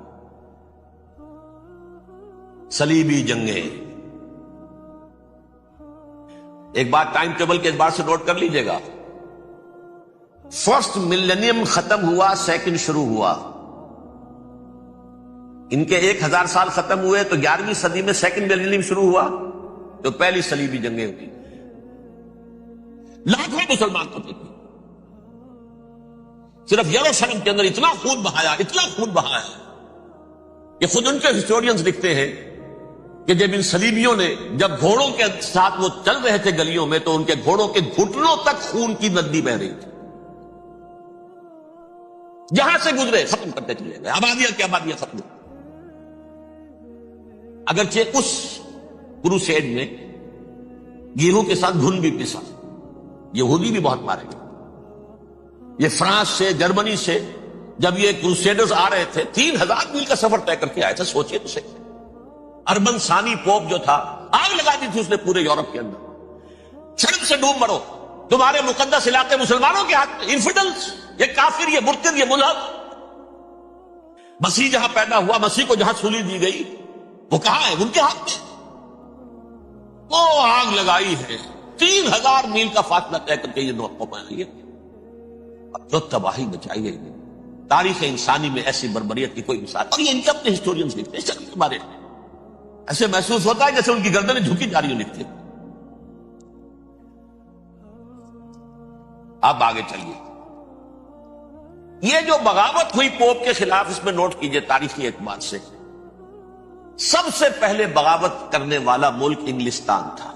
صلیبی جنگیں. ایک بات ٹائم ٹیبل کے اعتبار سے نوٹ کر لیجئے گا. فرسٹ ملینیم ختم ہوا، سیکنڈ شروع ہوا. ان کے 1000 سال ختم ہوئے تو 11ویں صدی میں سیکنڈ ملینیم شروع ہوا، تو پہلی صلیبی جنگیں ہوئی. لاکھوں مسلمان قتل ہوئے. صرف یروشلم کے اندر اتنا خون بہایا، اتنا خون بہایا کہ خود ان کے ہسٹورینز لکھتے ہیں کہ جب ان صلیبیوں نے، جب گھوڑوں کے ساتھ وہ چل رہے تھے گلیوں میں، تو ان کے گھوڑوں کے گھٹنوں تک خون کی ندی بہ رہی تھی. جہاں سے گزرے ختم کرتے چلے گئے، آبادیاں کی آبادیاں ختم. اگرچہ اس کروسیڈ میں گیہوں کے ساتھ گھن بھی پسا، یہودی بھی بہت مارے گئے. یہ فرانس سے، جرمنی سے جب یہ کروسیڈرز آ رہے تھے 3000 میل کا سفر طے کر کے آئے تھے. سوچئے تو صحیح. اربن ثانی پوپ جو تھا آگ لگا دی تھی اس نے پورے یورپ کے اندر. سڑک سے ڈوب مرو, تمہارے مقدس علاقے مسلمانوں کے ہاتھ میں, انفیڈلز, یہ کافر, یہ مرتد, یہ ملحد. مسیح جہاں پیدا ہوا, مسیح کو جہاں سولی دی گئی, وہ کہاں ہے؟ ان کے ہاتھ میں. وہ آگ لگائی ہے, 3000 میل کا فاصلہ طے کر کے یہ نو قوم آئی ہے. اب جو تباہی بچائی ہے تاریخ انسانی میں ایسی بربریت کی کوئی مثال. اور یہ ان کے اپنے ہسٹورینز لکھتے ہیں شرک کے بارے میں. ایسے محسوس ہوتا ہے جیسے ان کی گردنیں جھکی جا رہی ہوں لکھتے ہیں. اب آگے چلیے. یہ جو بغاوت ہوئی پوپ کے خلاف, اس میں نوٹ کیجئے تاریخی اعتبار سے سب سے پہلے بغاوت کرنے والا ملک انگلستان تھا.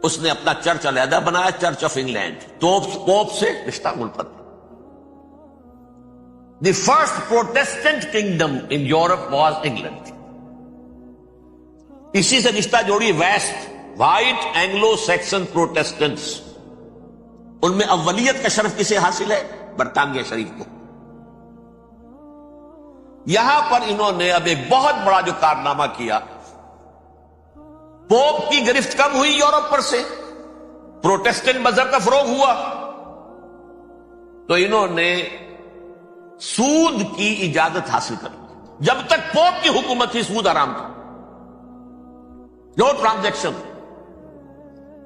اس نے اپنا چرچ علیحدہ بنایا, چرچ آف انگلینڈ. پوپ سے رشتہ ملفت. The first Protestant kingdom in Europe was England. اسی سے رشتہ جوڑی ویسٹ, وائٹ اینگلو سیکسن پروٹیسٹنٹس. ان میں اولیت کا شرف کسے حاصل ہے؟ برطانیہ شریف کو. یہاں پر انہوں نے اب ایک بہت بڑا جو کارنامہ کیا, پوپ کی گرفت کم ہوئی یورپ پر سے, پروٹیسٹنٹ مذہب کا فروغ ہوا, تو انہوں نے سود کی اجازت حاصل کر لی. جب تک پوپ کی حکومت تھی سود حرام تھا. نو ٹرانزیکشن,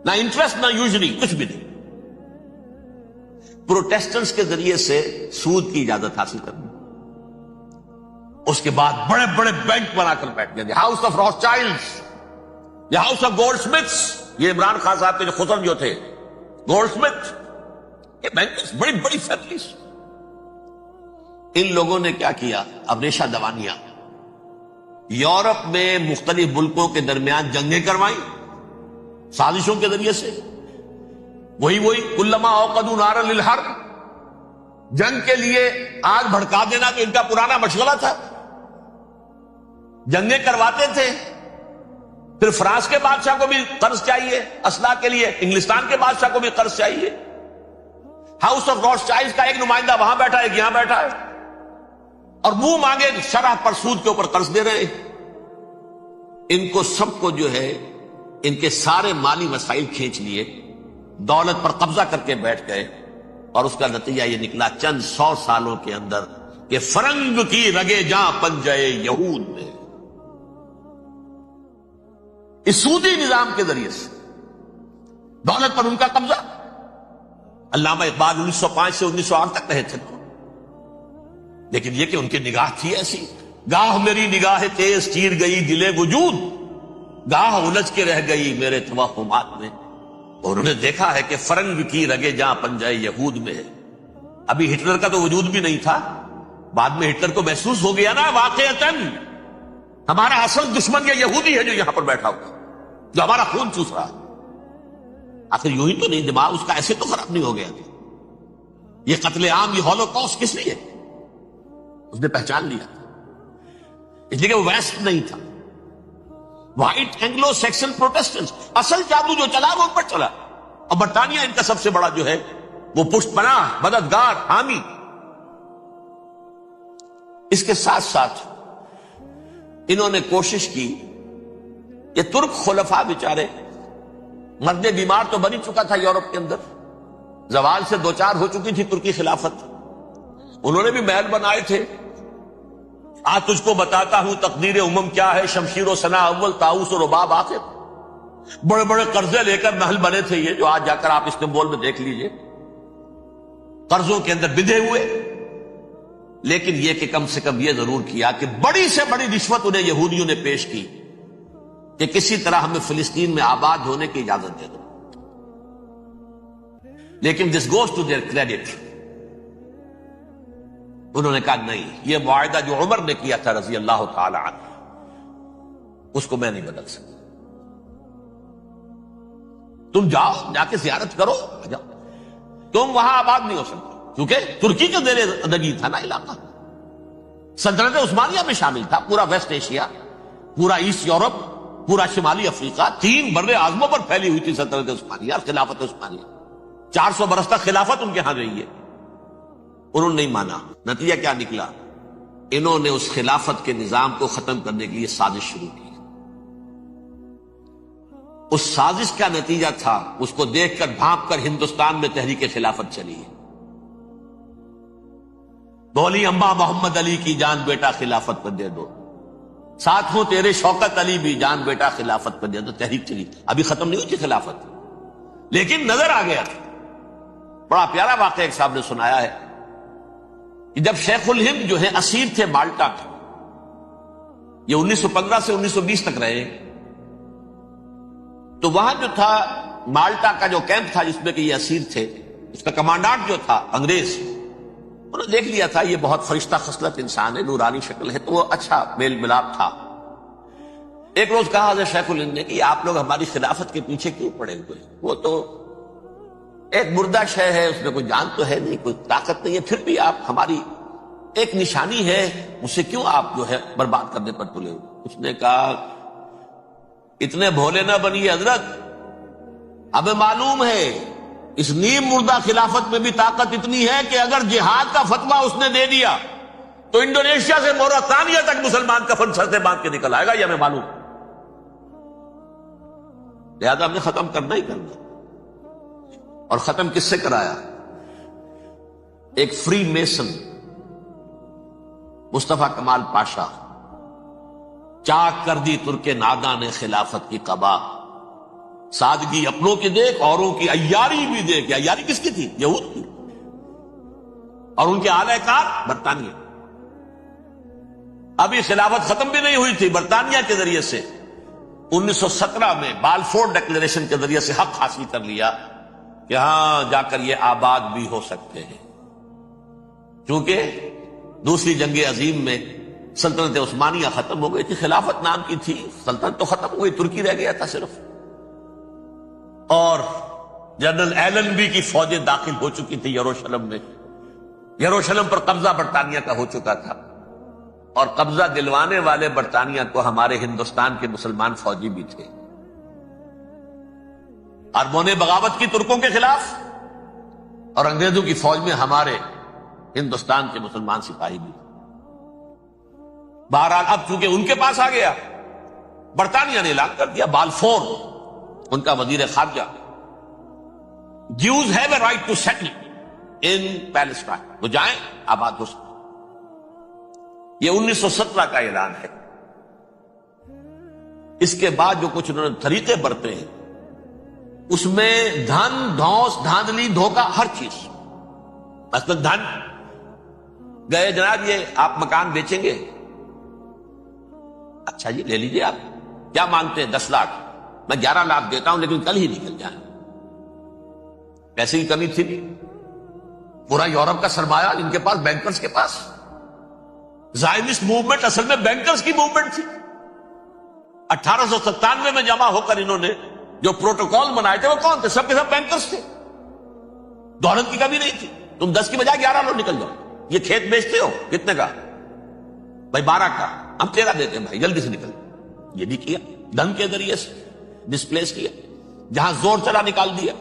نہ انٹرسٹ, نہ یوزری, کچھ بھی نہیں. پروٹیسٹنٹس کے ذریعے سے سود کی اجازت حاصل کرنی. اس کے بعد بڑے بڑے بینک بنا کر بیٹھ گئے, ہاؤس آف راس چائلڈز, یہ ہاؤس آف گولڈ سمتھس. یہ عمران خان صاحب کے جو خسر جو تھے, گولڈ سمتھ, یہ بینکرز, بڑی بڑی فیملیز. ان لوگوں نے کیا کیا؟ اب ریشہ دوانیاں. یورپ میں مختلف ملکوں کے درمیان جنگیں کروائی سازشوں کے ذریعے سے. وہی کلما اوقدوا نارا للحرب, جنگ کے لیے آگ بھڑکا دینا تو ان کا پرانا مشغلہ تھا. جنگیں کرواتے تھے. پھر فرانس کے بادشاہ کو بھی قرض چاہیے اسلحہ کے لیے, انگلستان کے بادشاہ کو بھی قرض چاہیے. ہاؤس آف راس چائلڈز کا ایک نمائندہ وہاں بیٹھا ہے, ایک یہاں بیٹھا ہے, اور منہ مانگے شرح پر سود کے اوپر قرض دے رہے. ان کو سب کو جو ہے ان کے سارے مالی وسائل کھینچ لیے, دولت پر قبضہ کر کے بیٹھ گئے, اور اس کا نتیجہ یہ نکلا چند 100 سالوں کے اندر کہ فرنگ کی رگے جاں پنجے یہود میں. اس سودی نظام کے ذریعے سے دولت پر ان کا قبضہ. علامہ اقبال 1905 سے 1908 تک رہے تھے, لیکن یہ کہ ان کی نگاہ تھی ایسی, گاہ میری نگاہ تیز چیر گئی دلے وجود, گاہ الجھ کے رہ گئی میرے توہمات میں. اور انہوں نے دیکھا ہے کہ فرنگ کی رگے جہاں پنجائے یہود میں ہے. ابھی ہٹلر کا تو وجود بھی نہیں تھا, بعد میں ہٹلر کو محسوس ہو گیا نا واقعتاً ہمارا اصل دشمن یہ یہودی ہے جو یہاں پر بیٹھا ہوا, جو ہمارا خون چوس رہا ہے. آخر یوں ہی تو نہیں, دماغ اس کا ایسے تو خراب نہیں ہو گیا تھا. یہ قتل عام, یہ ہولوکاسٹ کس لیے؟ اس نے پہچان لیا, اس لیے کہ وہ ویسٹ نہیں تھا, وائٹ اینگلو سیکسن پروٹیسٹنٹس. اصل جادو جو چلا وہ پر چلا, اور برطانیہ ان کا سب سے بڑا جو ہے وہ پشت پناہ, مددگار, حامی. اس کے ساتھ ساتھ انہوں نے کوشش کی, یہ ترک خلفاء بیچارے, مرد بیمار تو بن ہی چکا تھا یورپ کے اندر, زوال سے دوچار ہو چکی تھی ترکی خلافت. انہوں نے بھی محل بنائے تھے. آج تجھ کو بتاتا ہوں تقدیر امم کیا ہے, شمشیر و ثنا اول, طاؤس و رباب آخر. بڑے بڑے قرضے لے کر محل بنے تھے یہ, جو آج جا کر آپ استنبول میں دیکھ لیجئے, قرضوں کے اندر بندھے ہوئے. لیکن یہ کہ کم سے کم یہ ضرور کیا کہ بڑی سے بڑی رشوت انہیں یہودیوں نے پیش کی کہ کسی طرح ہمیں فلسطین میں آباد ہونے کی اجازت دے دو. لیکن this goes to their credit, انہوں نے کہا نہیں, یہ معاہدہ جو عمر نے کیا تھا رضی اللہ تعالی عنہ, اس کو میں نہیں بدل سکتا. تم جاؤ, جا کے زیارت کرو, جاؤ, تم وہاں آباد نہیں ہو سکتے, کیونکہ ترکی کے زیر ادگی تھا نا علاقہ. سلطنت عثمانیہ میں شامل تھا پورا ویسٹ ایشیا, پورا ایسٹ یورپ, پورا شمالی افریقہ, 3 بر اعظموں پر پھیلی ہوئی تھی سلطنت عثمانیہ, خلافت عثمانیہ. 400 برس تک خلافت ان کے ہاں رہی ہے. انہوں نے نہیں مانا. نتیجہ کیا نکلا؟ انہوں نے اس خلافت کے نظام کو ختم کرنے کے لیے سازش شروع کی. اس سازش کا نتیجہ تھا، اس کو دیکھ کر بھانپ کر ہندوستان میں تحریک خلافت چلی ہے۔ بولی اماں محمد علی کی جان بیٹا خلافت پر دے دو، ساتھ ہوں تیرے شوکت علی بھی جان بیٹا خلافت پر دے دو، تحریک چلی۔ ابھی ختم نہیں ہوئی تھی خلافت، لیکن نظر آ گیا۔ بڑا پیارا واقعہ ایک صاحب نے سنایا ہے کہ جب شیخ الہند جو ہے اسیر تھے مالٹا کے، یہ 1915 سے 1920 تک رہے، تو وہاں جو تھا مالٹا کا جو کیمپ تھا جس میں کہ یہ اسیر تھے، اس کا کمانڈانٹ جو تھا انگریز، انہوں نے دیکھ لیا تھا یہ بہت فرشتہ خصلت انسان ہے، نورانی شکل ہے، تو وہ اچھا میل ملاپ تھا۔ ایک روز کہا حضرت شیخ الہند نے کہ آپ لوگ ہماری خلافت کے پیچھے کیوں پڑے ہوئے ہیں؟ وہ تو ایک مردہ شے ہے، اس میں کوئی جان تو ہے نہیں، کوئی طاقت نہیں ہے، پھر بھی آپ ہماری ایک نشانی ہے، اسے کیوں آپ جو ہے برباد کرنے پر تلے ہوئے؟ اس نے کہا اتنے بھولے نہ بنیے حضرت، ہمیں معلوم ہے اس نیم مردہ خلافت میں بھی طاقت اتنی ہے کہ اگر جہاد کا فتویٰ اس نے دے دیا تو انڈونیشیا سے موریتانیہ تک مسلمان کفن سر سے باندھ کے نکل آئے گا، یہ ہمیں معلوم، لہذا ہم نے ختم کرنا ہی کرنا۔ اور ختم کس سے کرایا؟ ایک فری میسن مصطفیٰ کمال پاشا، چاک کر دی ترک ناداں نے خلافت کی قبا، سادگی اپنوں کی دیکھ اوروں کی عیاری بھی دیکھ۔ عیاری کس کی تھی؟ یہود کی، اور ان کے اعلی کار برطانیہ۔ ابھی خلافت ختم بھی نہیں ہوئی تھی، برطانیہ کے ذریعے سے 1917 میں بالفور ڈکلیریشن کے ذریعے سے حق حاصل کر لیا کہ ہاں جا کر یہ آباد بھی ہو سکتے ہیں، کیونکہ دوسری جنگ عظیم میں سلطنت عثمانیہ ختم ہو گئی تھی، خلافت نام کی تھی، سلطنت تو ختم ہو گئی، ترکی رہ گیا تھا صرف، اور جنرل ایلنبی کی فوجیں داخل ہو چکی تھی یروشلم میں، یروشلم پر قبضہ برطانیہ کا ہو چکا تھا، اور قبضہ دلوانے والے برطانیہ کو ہمارے ہندوستان کے مسلمان فوجی بھی تھے۔ اربوں نے بغاوت کی ترکوں کے خلاف، اور انگریزوں کی فوج میں ہمارے ہندوستان کے مسلمان سپاہی بھی تھے۔ بہرحال اب چونکہ ان کے پاس آ گیا، برطانیہ نے اعلان کر دیا، بالفور ان کا وزیر خارجہ، Jews have a right to settle in Palestine, وہ جائیں آباد ہو سکتے۔ یہ 1917 کا اعلان ہے۔ اس کے بعد جو کچھ انہوں نے طریقے برتے ہیں، اس میں دھن دھوس دھاندلی دھوکہ ہر چیز، مثلا دھن گئے جناب یہ آپ مکان بیچیں گے، اچھا جی لے لیجیے، آپ کیا مانگتے ہیں؟ 10 لاکھ، میں 11 لاکھ دیتا ہوں لیکن کل ہی نکل جائیں۔ پیسے کی کمی تھی نہیں، پورا یورپ کا سرمایہ ان کے پاس، بینکرز کے پاس۔ زائنسٹ موومنٹ اصل میں بینکرز کی موومنٹ تھی۔ 1897 میں جمع ہو کر انہوں نے جو پروٹوکول بنائے تھے وہ کون تھے؟ سب کے سب بینکرز تھے، دولت کی کمی نہیں تھی۔ تم 10 کی بجائے 11 لو، نکل جاؤ۔ یہ کھیت بیچتے ہو کتنے کا؟ بھائی 12 کا، ہم 13 دیتے ہیں بھائی، جلدی سے نکل۔ یہ بھی کیا، دھن کے ذریعے سے ڈسپلیس کیا، جہاں زور چلا نکال دیا۔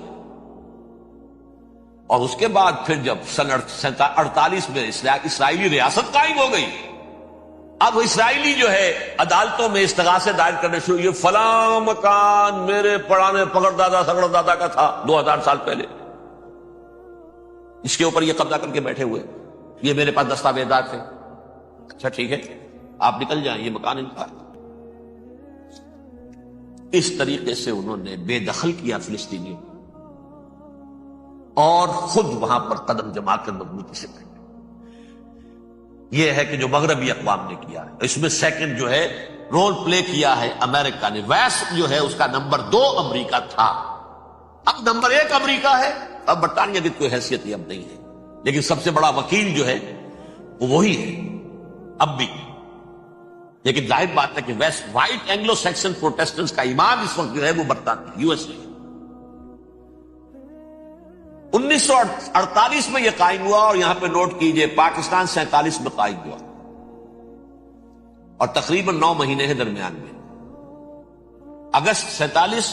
اور اس کے بعد پھر جب سن 48 میں اسرائیلی ریاست قائم ہو گئی، اب اسرائیلی جو ہے عدالتوں میں استغاثے دائر کرنے شروع، یہ فلاں مکان میرے پرانے پگڑ دادا سگڑ دادا کا تھا 2000 سال پہلے، اس کے اوپر یہ قبضہ کر کے بیٹھے ہوئے، یہ میرے پاس دستاویزات ہیں، اچھا ٹھیک ہے آپ نکل جائیں، یہ مکان ان کا۔ اس طریقے سے انہوں نے بے دخل کیا فلسطینیوں، اور خود وہاں پر قدم جما کر مضبوطی سے بیٹھے۔ یہ ہے کہ جو مغربی اقوام نے کیا ہے، اس میں سیکنڈ جو ہے رول پلے کیا ہے امریکہ نے۔ ویسٹ جو ہے اس کا نمبر 2 امریکہ تھا، اب نمبر 1 امریکہ ہے۔ اب برطانیہ کی کوئی حیثیت ہی اب نہیں ہے، لیکن سب سے بڑا وکیل جو ہے وہ وہی ہے اب بھی۔ لیکن ظاہر بات ہے کہ west white Anglo Saxon Protestants کا امام اس وقت جو ہے وہ برطانیہ، یو ایس اے۔ 1948 میں یہ قائم ہوا، اور یہاں پہ نوٹ کیجئے پاکستان 47 میں قائم ہوا، اور تقریباً 9 مہینے ہیں درمیان میں، اگست 47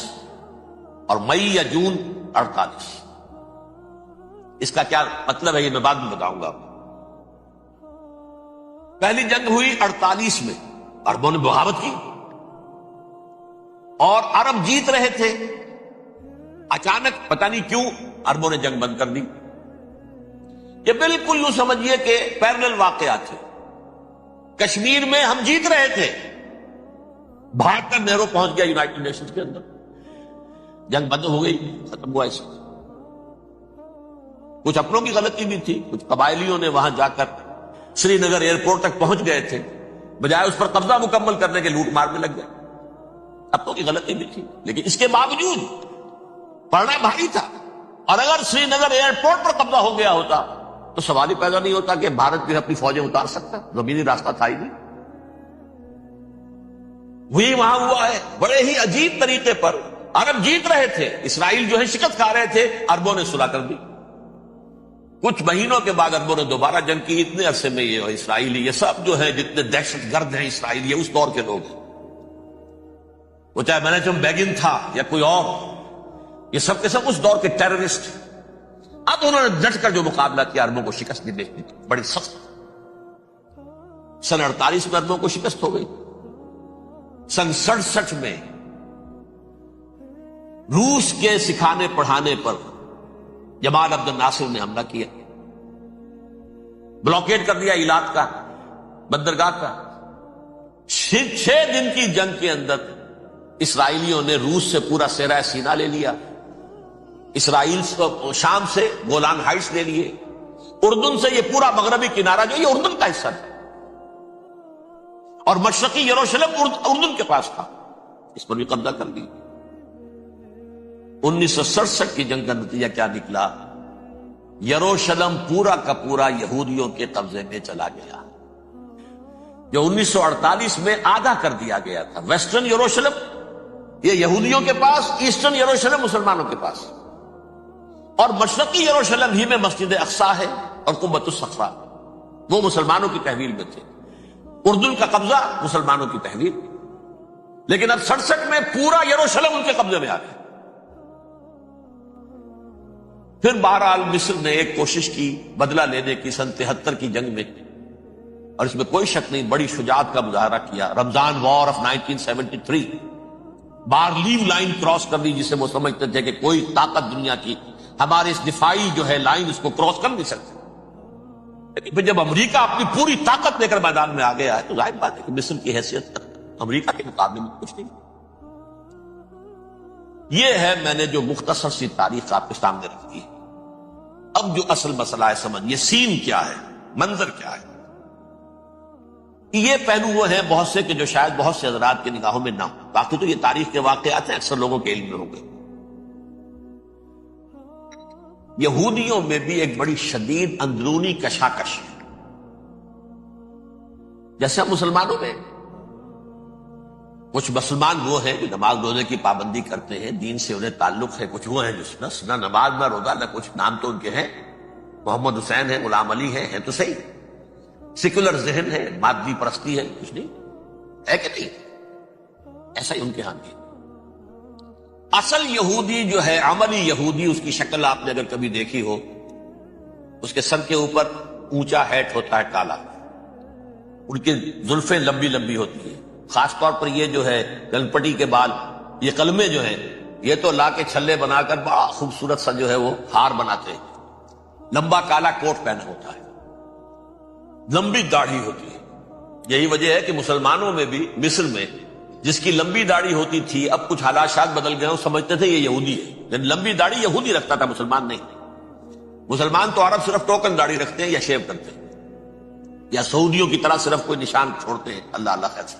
اور مئی یا جون 48۔ اس کا کیا مطلب ہے یہ میں بعد میں بتاؤں گا۔ پہلی جنگ ہوئی 48 میں، عربوں نے بغاوت کی، اور عرب جیت رہے تھے. اچانک پتہ نہیں کیوں عربوں نے جنگ بند کر دی. یہ بالکل یوں سمجھیے کہ پیرلل واقعات تھے. کشمیر میں ہم جیت رہے تھے، بھاگ کر نہرو پہنچ گیا یونائٹڈ نیشنز کے اندر، جنگ بند ہو گئی، ختم ہوا. اس کچھ اپنوں کی غلطی بھی تھی، کچھ قبائلیوں نے وہاں جا کر سری نگر ایئرپورٹ تک پہنچ گئے تھے، بجائے اس پر قبضہ مکمل کرنے کے لوٹ مار میں لگ گئے. اپنوں کی غلطی بھی تھی، لیکن اس کے باوجود پڑھنا بھاری تھا. اور اگر سری نگر ایئرپورٹ پر قبضہ ہو گیا ہوتا تو سوال ہی پیدا نہیں ہوتا کہ بھارت بھی اپنی فوجیں اتار سکتا، زمینی راستہ تھا ہی نہیں. وہی وہاں ہوا ہے. بڑے ہی عجیب طریقے پر عرب جیت رہے تھے، اسرائیل جو ہے شکست کھا رہے تھے، عربوں نے صلح کر دی. کچھ مہینوں کے بعد عربوں نے دوبارہ جنگ کی. اتنے عرصے میں یہ اسرائیلی، یہ سب جو ہے جتنے دہشت گرد ہیں اسرائیل، یہ اس دور کے لوگ ہیں. وہ چاہے مینیجم بیگن تھا یا کوئی اور، یہ سب کے سب اس دور کے ٹیررسٹ. اب انہوں نے ڈٹ کر جو مقابلہ کیا، عربوں کو شکست دی بڑی سخت. سن 48 میں عربوں کو شکست ہو گئی. سن 67 میں روس کے سکھانے پڑھانے پر جمال عبد الناصر نے حملہ کیا، بلاکیڈ کر دیا ایلات کا، بندرگاہ کا. 6 دن کی جنگ کے اندر اسرائیلیوں نے روس سے پورا صحرا سینا لے لیا، اسرائیل شام سے گولان ہائٹس لے لیے، اردن سے یہ پورا مغربی کنارہ جو یہ اردن کا حصہ تھا، اور مشرقی یروشلم اردن کے پاس تھا، اس پر بھی قبضہ کر لی. 1967 کی جنگ کا نتیجہ کیا نکلا؟ یروشلم پورا کا پورا یہودیوں کے قبضے میں چلا گیا، جو 1948 میں آدھا کر دیا گیا تھا. ویسٹرن یروشلم یہ یہودیوں کے پاس، ایسٹرن یروشلم مسلمانوں کے پاس، اور مشرقی یروشلم ہی میں مسجد اقصی ہے اور قبۃ الصخرہ، وہ مسلمانوں کی تحویل میں تھے. اردن کا قبضہ مسلمانوں کی تحویل. لیکن اب 67 میں پورا یروشلم ان کے قبضے میں آ گیا. پھر بہرحال مصر نے ایک کوشش کی بدلہ لینے کی سن 73 کی جنگ میں، اور اس میں کوئی شک نہیں بڑی شجاعت کا مظاہرہ کیا. رمضان وار آف 1973 بارلیو لائن کراس کر دی، جسے وہ سمجھتے تھے کہ کوئی طاقت دنیا کی ہمارے اس دفاعی جو ہے لائن اس کو کراس کر نہیں سکتی. لیکن پھر جب امریکہ اپنی پوری طاقت لے کر میدان میں آ گیا ہے تو ظاہر بات ہے کہ مصر کی حیثیت امریکہ کے مقابلے میں کچھ نہیں. یہ ہے میں نے جو مختصر سی تاریخ آپ کے سامنے رکھی ہے. اب جو اصل مسئلہ ہے سمجھیے، سین کیا ہے، منظر کیا ہے. یہ پہلو وہ ہیں بہت سے کہ جو شاید بہت سے حضرات کی نگاہوں میں نہ ہو، باقی تو یہ تاریخ کے واقعات ہیں، اکثر لوگوں کے علم میں ہوں گے. یہودیوں میں بھی ایک بڑی شدید اندرونی کشاکش ہے، جیسے ہم مسلمانوں میں. کچھ مسلمان وہ ہیں جو نماز روزے کی پابندی کرتے ہیں، دین سے انہیں تعلق ہے. کچھ وہ ہیں جو نہ نماز نہ روزہ نہ کچھ، نام تو ان کے ہیں، محمد حسین ہے، غلام علی ہیں تو صحیح، سیکولر ذہن ہے، مادی پرستی ہے، کچھ نہیں ہے کہ نہیں. ایسا ہی ان کے ہاں بھی. اصل یہودی جو ہے، عملی یہودی، اس کی شکل آپ نے اگر کبھی دیکھی ہو، اس کے سر کے اوپر اونچا ہیٹ ہوتا ہے کالا، ان کی زلفیں لمبی لمبی ہوتی ہیں، خاص طور پر یہ جو ہے گلپٹی کے بال، یہ قلمے جو ہیں یہ تو لا کے چھلے بنا کر بڑا خوبصورت سا جو ہے وہ ہار بناتے ہیں. لمبا کالا کوٹ پہنا ہوتا ہے، لمبی داڑھی ہوتی ہے. یہی وجہ ہے کہ مسلمانوں میں بھی مصر میں جس کی لمبی داڑھی ہوتی تھی، اب کچھ حالات شاید بدل گئے، سمجھتے تھے یہ یہودی ہے، لیکن لمبی داڑھی یہودی رکھتا تھا، مسلمان نہیں. مسلمان تو عرب صرف ٹوکن داڑھی رکھتے ہیں یا شیو کرتے ہیں، یا سعودیوں کی طرح صرف کوئی نشان چھوڑتے ہیں. اللہ اللہ خیر سے.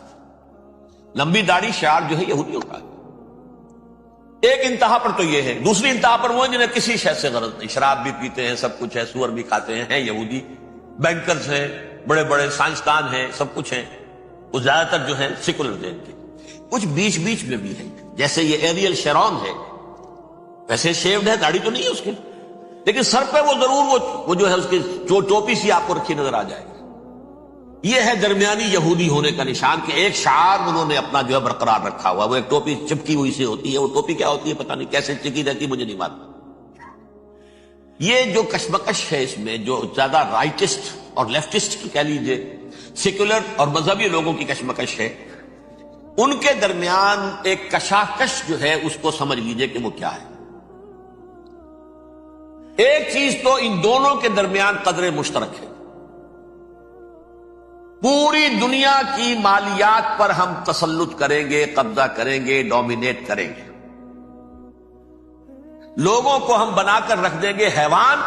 لمبی داڑھی شعار جو ہے یہودیوں کا. ایک انتہا پر تو یہ ہے. دوسری انتہا پر وہ ہیں جنہیں کسی شے سے غرض نہیں، شراب بھی پیتے ہیں، سب کچھ ہے، سور بھی کھاتے ہیں یہودی. بینکرز ہیں، بڑے بڑے سائنسدان ہیں، سب کچھ ہیں. وہ زیادہ تر جو ہیں سیکولر ذہن کے. کچھ بیچ بیچ میں بھی ہے، جیسے یہ ایریل شیرون ہے، ویسے شیوڈ ہے، داڑھی تو نہیں ہے اس کے، لیکن سر پہ وہ ضرور وہ جو ہے اس کی ٹوپی سی آپ کو رکھی نظر آ جائے گی. یہ ہے درمیانی یہودی ہونے کا نشان کہ ایک شعار انہوں نے اپنا جو ہے برقرار رکھا ہوا. وہ ایک ٹوپی چپکی ہوئی سے ہوتی ہے، وہ ٹوپی کیا ہوتی ہے پتہ نہیں، کیسے چکی رہتی مجھے نہیں معلوم. یہ جو کشمکش ہے اس میں، جو زیادہ رائٹسٹ اور لیفٹسٹ کہہ لیجئے، سیکولر اور مذہبی لوگوں کی کشمکش ہے، ان کے درمیان ایک کشاکش جو ہے اس کو سمجھ لیجئے کہ وہ کیا ہے۔ ایک چیز تو ان دونوں کے درمیان قدر مشترک ہے، پوری دنیا کی مالیات پر ہم تسلط کریں گے، قبضہ کریں گے، ڈومینیٹ کریں گے، لوگوں کو ہم بنا کر رکھ دیں گے حیوان،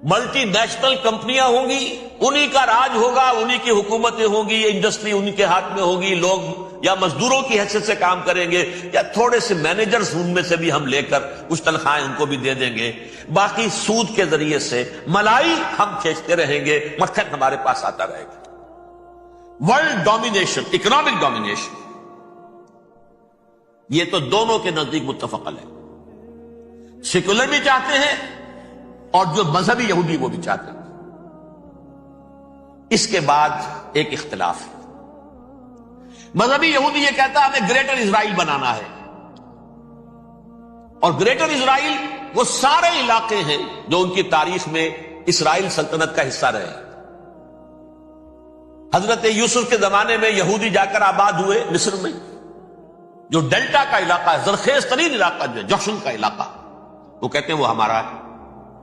ملٹی نیشنل کمپنیاں ہوں گی، انہی کا راج ہوگا، انہی کی حکومتیں ہوں گی، انڈسٹری انہی کے ہاتھ میں ہوگی، لوگ یا مزدوروں کی حیثیت سے کام کریں گے یا تھوڑے سے مینیجرز ان میں سے بھی ہم لے کر کچھ تنخواہیں ان کو بھی دے دیں گے، باقی سود کے ذریعے سے ملائی ہم کھینچتے رہیں گے، مکھن ہمارے پاس آتا رہے گا۔ ورلڈ ڈومینیشن، اکنامک ڈومینیشن، یہ تو دونوں کے نزدیک متفق ہے، سیکولر بھی چاہتے ہیں اور جو مذہبی یہودی وہ بھی چاہتے ہیں۔ اس کے بعد ایک اختلاف ہے، مذہبی یہودی یہ کہتا ہے ہمیں گریٹر اسرائیل بنانا ہے، اور گریٹر اسرائیل وہ سارے علاقے ہیں جو ان کی تاریخ میں اسرائیل سلطنت کا حصہ رہے۔ حضرت یوسف کے زمانے میں یہودی جا کر آباد ہوئے مصر میں، جو ڈیلٹا کا علاقہ ہے، زرخیز ترین علاقہ جو ہے جوشن کا علاقہ، وہ کہتے ہیں وہ ہمارا ہے،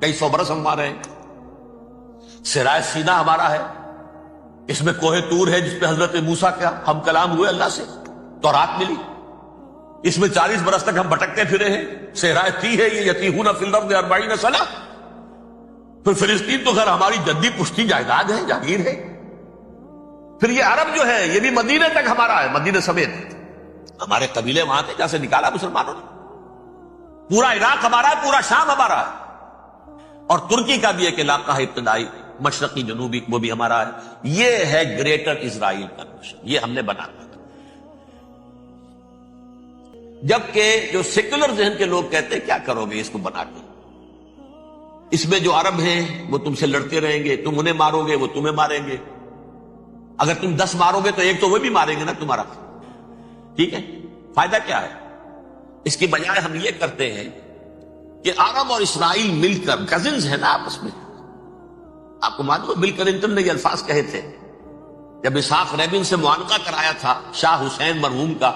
کئی سو برس ہمارے ہیں۔ صحرائے سینا ہمارا ہے، اس میں کوہ طور ہے جس پہ حضرت موسیٰ کا ہم کلام ہوئے اللہ سے، تورات ملی، اس میں 40 برس تک ہم بھٹکتے پھرے ہیں۔ صحرائے تی ہے یہ یتیہون فی الارض 40 سنہ۔ پھر فلسطین تو خیر ہماری جدی پشتی جائیداد ہے، جاگیر ہے۔ پھر یہ عرب جو ہے یہ بھی مدینے تک ہمارا ہے، مدینے سمیت ہمارے قبیلے وہاں تھے جہاں سے نکالا مسلمانوں نے، پورا عراق ہمارا ہے، پورا شام ہمارا ہے، اور ترکی کا بھی ایک علاقہ ہے ابتدائی مشرقی جنوبی، وہ بھی ہمارا ہے۔ یہ ہے گریٹر اسرائیل کا نقشہ، یہ ہم نے بنانا تھا۔ جبکہ جو سیکولر ذہن کے لوگ کہتے ہیں کیا کرو گے اس کو بنا کے، اس میں جو عرب ہیں وہ تم سے لڑتے رہیں گے، تم انہیں مارو گے وہ تمہیں ماریں گے، اگر تم 10 مارو گے تو ایک تو وہ بھی ماریں گے نا تمہارا، ٹھیک ہے؟ فائدہ کیا ہے؟ اس کی بجائے ہم یہ کرتے ہیں کہ عرب اور اسرائیل مل کر، کزنز ہیں نا آپس میں، آپ کو معلوم ہے بل کلنٹن نے یہ الفاظ کہے تھے جب اسحاق ریبن سے معانقہ کرایا تھا شاہ حسین مرحوم کا،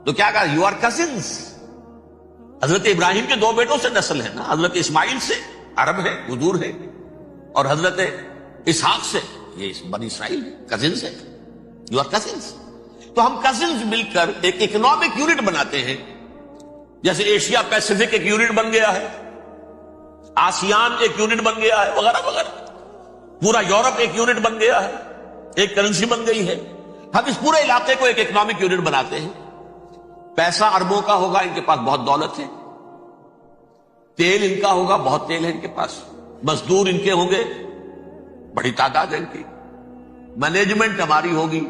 تو کیا کہا؟ You are cousins. حضرت ابراہیم کے 2 بیٹوں سے نسل ہے نا، حضرت اسماعیل سے عرب ہے، حضور ہے، اور حضرت اسحاق سے یہ بنی اسرائیل ہے، کزنز ہے، یو آر کزنز۔ تو ہم کزنز مل کر ایک اکنامک یونٹ بناتے ہیں، جیسے ایشیا پیسیفک ایک یونٹ بن گیا ہے، آسیان ایک یونٹ بن گیا ہے، وغیرہ وغیرہ، پورا یورپ ایک یونٹ بن گیا ہے، ایک کرنسی بن گئی ہے۔ ہم اس پورے علاقے کو ایک اکنامک یونٹ بناتے ہیں، پیسہ اربوں کا ہوگا، ان کے پاس بہت دولت ہے، تیل ان کا ہوگا، بہت تیل ہے ان کے پاس، مزدور ان کے ہوں گے، بڑی تعداد ہے ان کی، مینجمنٹ ہماری ہوگی،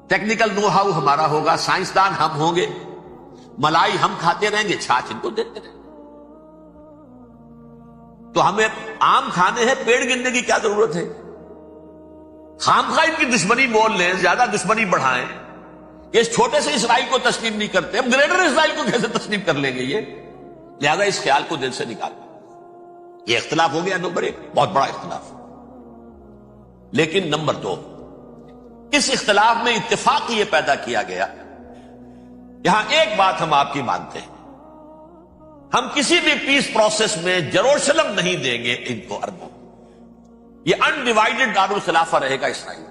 ٹیکنیکل نو ہاؤ ہمارا ہوگا، سائنسدان ہم ہوں گے، ملائی ہم کھاتے رہیں گے، چھاچھ ان کو دیتے رہیں گے۔ تو ہمیں آم کھانے ہیں، پیڑ گننے کی کیا ضرورت ہے؟ خام خواہ ان کی دشمنی مول لیں، زیادہ دشمنی بڑھائیں، یہ اس چھوٹے سے اسرائیل کو تسلیم نہیں کرتے، ہم گریٹر اسرائیل کو کیسے تسلیم کر لیں گے؟ یہ لہذا اس خیال کو دل سے نکال، یہ اختلاف ہو گیا نمبر 1، بہت بڑا اختلاف۔ لیکن نمبر 2، اس اختلاف میں اتفاق یہ پیدا کیا گیا، یہاں ایک بات ہم آپ کی مانتے ہیں، ہم کسی بھی پیس پروسیس میں جروشلم نہیں دیں گے ان کو، عربوں، یہ انڈیوائیڈڈ دارالخلافہ رہے گا اسرائیل۔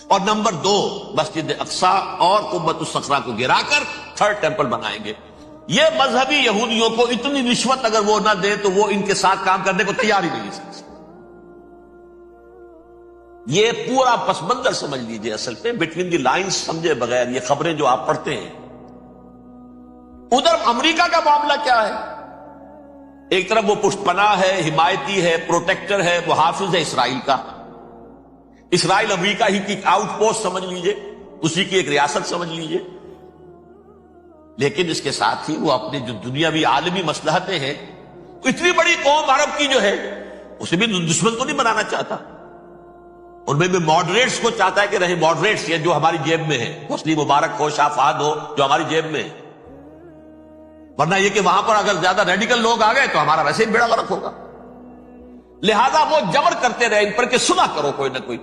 اور نمبر 2، مسجد اقصی اور قبۃ الصخرہ کو گرا کر 3rd ٹیمپل بنائیں گے۔ یہ مذہبی یہودیوں کو اتنی رشوت اگر وہ نہ دیں تو وہ ان کے ساتھ کام کرنے کو تیار ہی نہیں ہے۔ یہ پورا پس منظر سمجھ لیجئے، اصل میں بٹوین دی لائنز سمجھے بغیر یہ خبریں جو آپ پڑھتے ہیں۔ ادھر امریکہ کا معاملہ کیا ہے؟ ایک طرف وہ پشت پناہ ہے، حمایتی ہے، پروٹیکٹر ہے، وہ حافظ ہے اسرائیل کا، اسرائیل امریکہ ہی کی آؤٹ پوسٹ سمجھ لیجئے، اسی کی ایک ریاست سمجھ لیجئے، لیکن اس کے ساتھ ہی وہ اپنے جو دنیاوی عالمی مصلحتیں ہیں، اتنی بڑی قوم عرب کی جو ہے اسے بھی دشمن کو نہیں بنانا چاہتا، ان میں بھی ماڈریٹس کو چاہتا ہے کہ رہے ماڈریٹس، یہ جو ہماری جیب میں ہے، حسنی مبارک ہو، شاہ فہد ہو، جو ہماری جیب میں ہے، ورنہ یہ کہ وہاں پر اگر زیادہ ریڈیکل لوگ آ گئے تو ہمارا ویسے ہی بیڑا غرق ہوگا۔ لہذا وہ جبر کرتے رہے ان پر کہ سنا کرو کوئی نہ کوئی،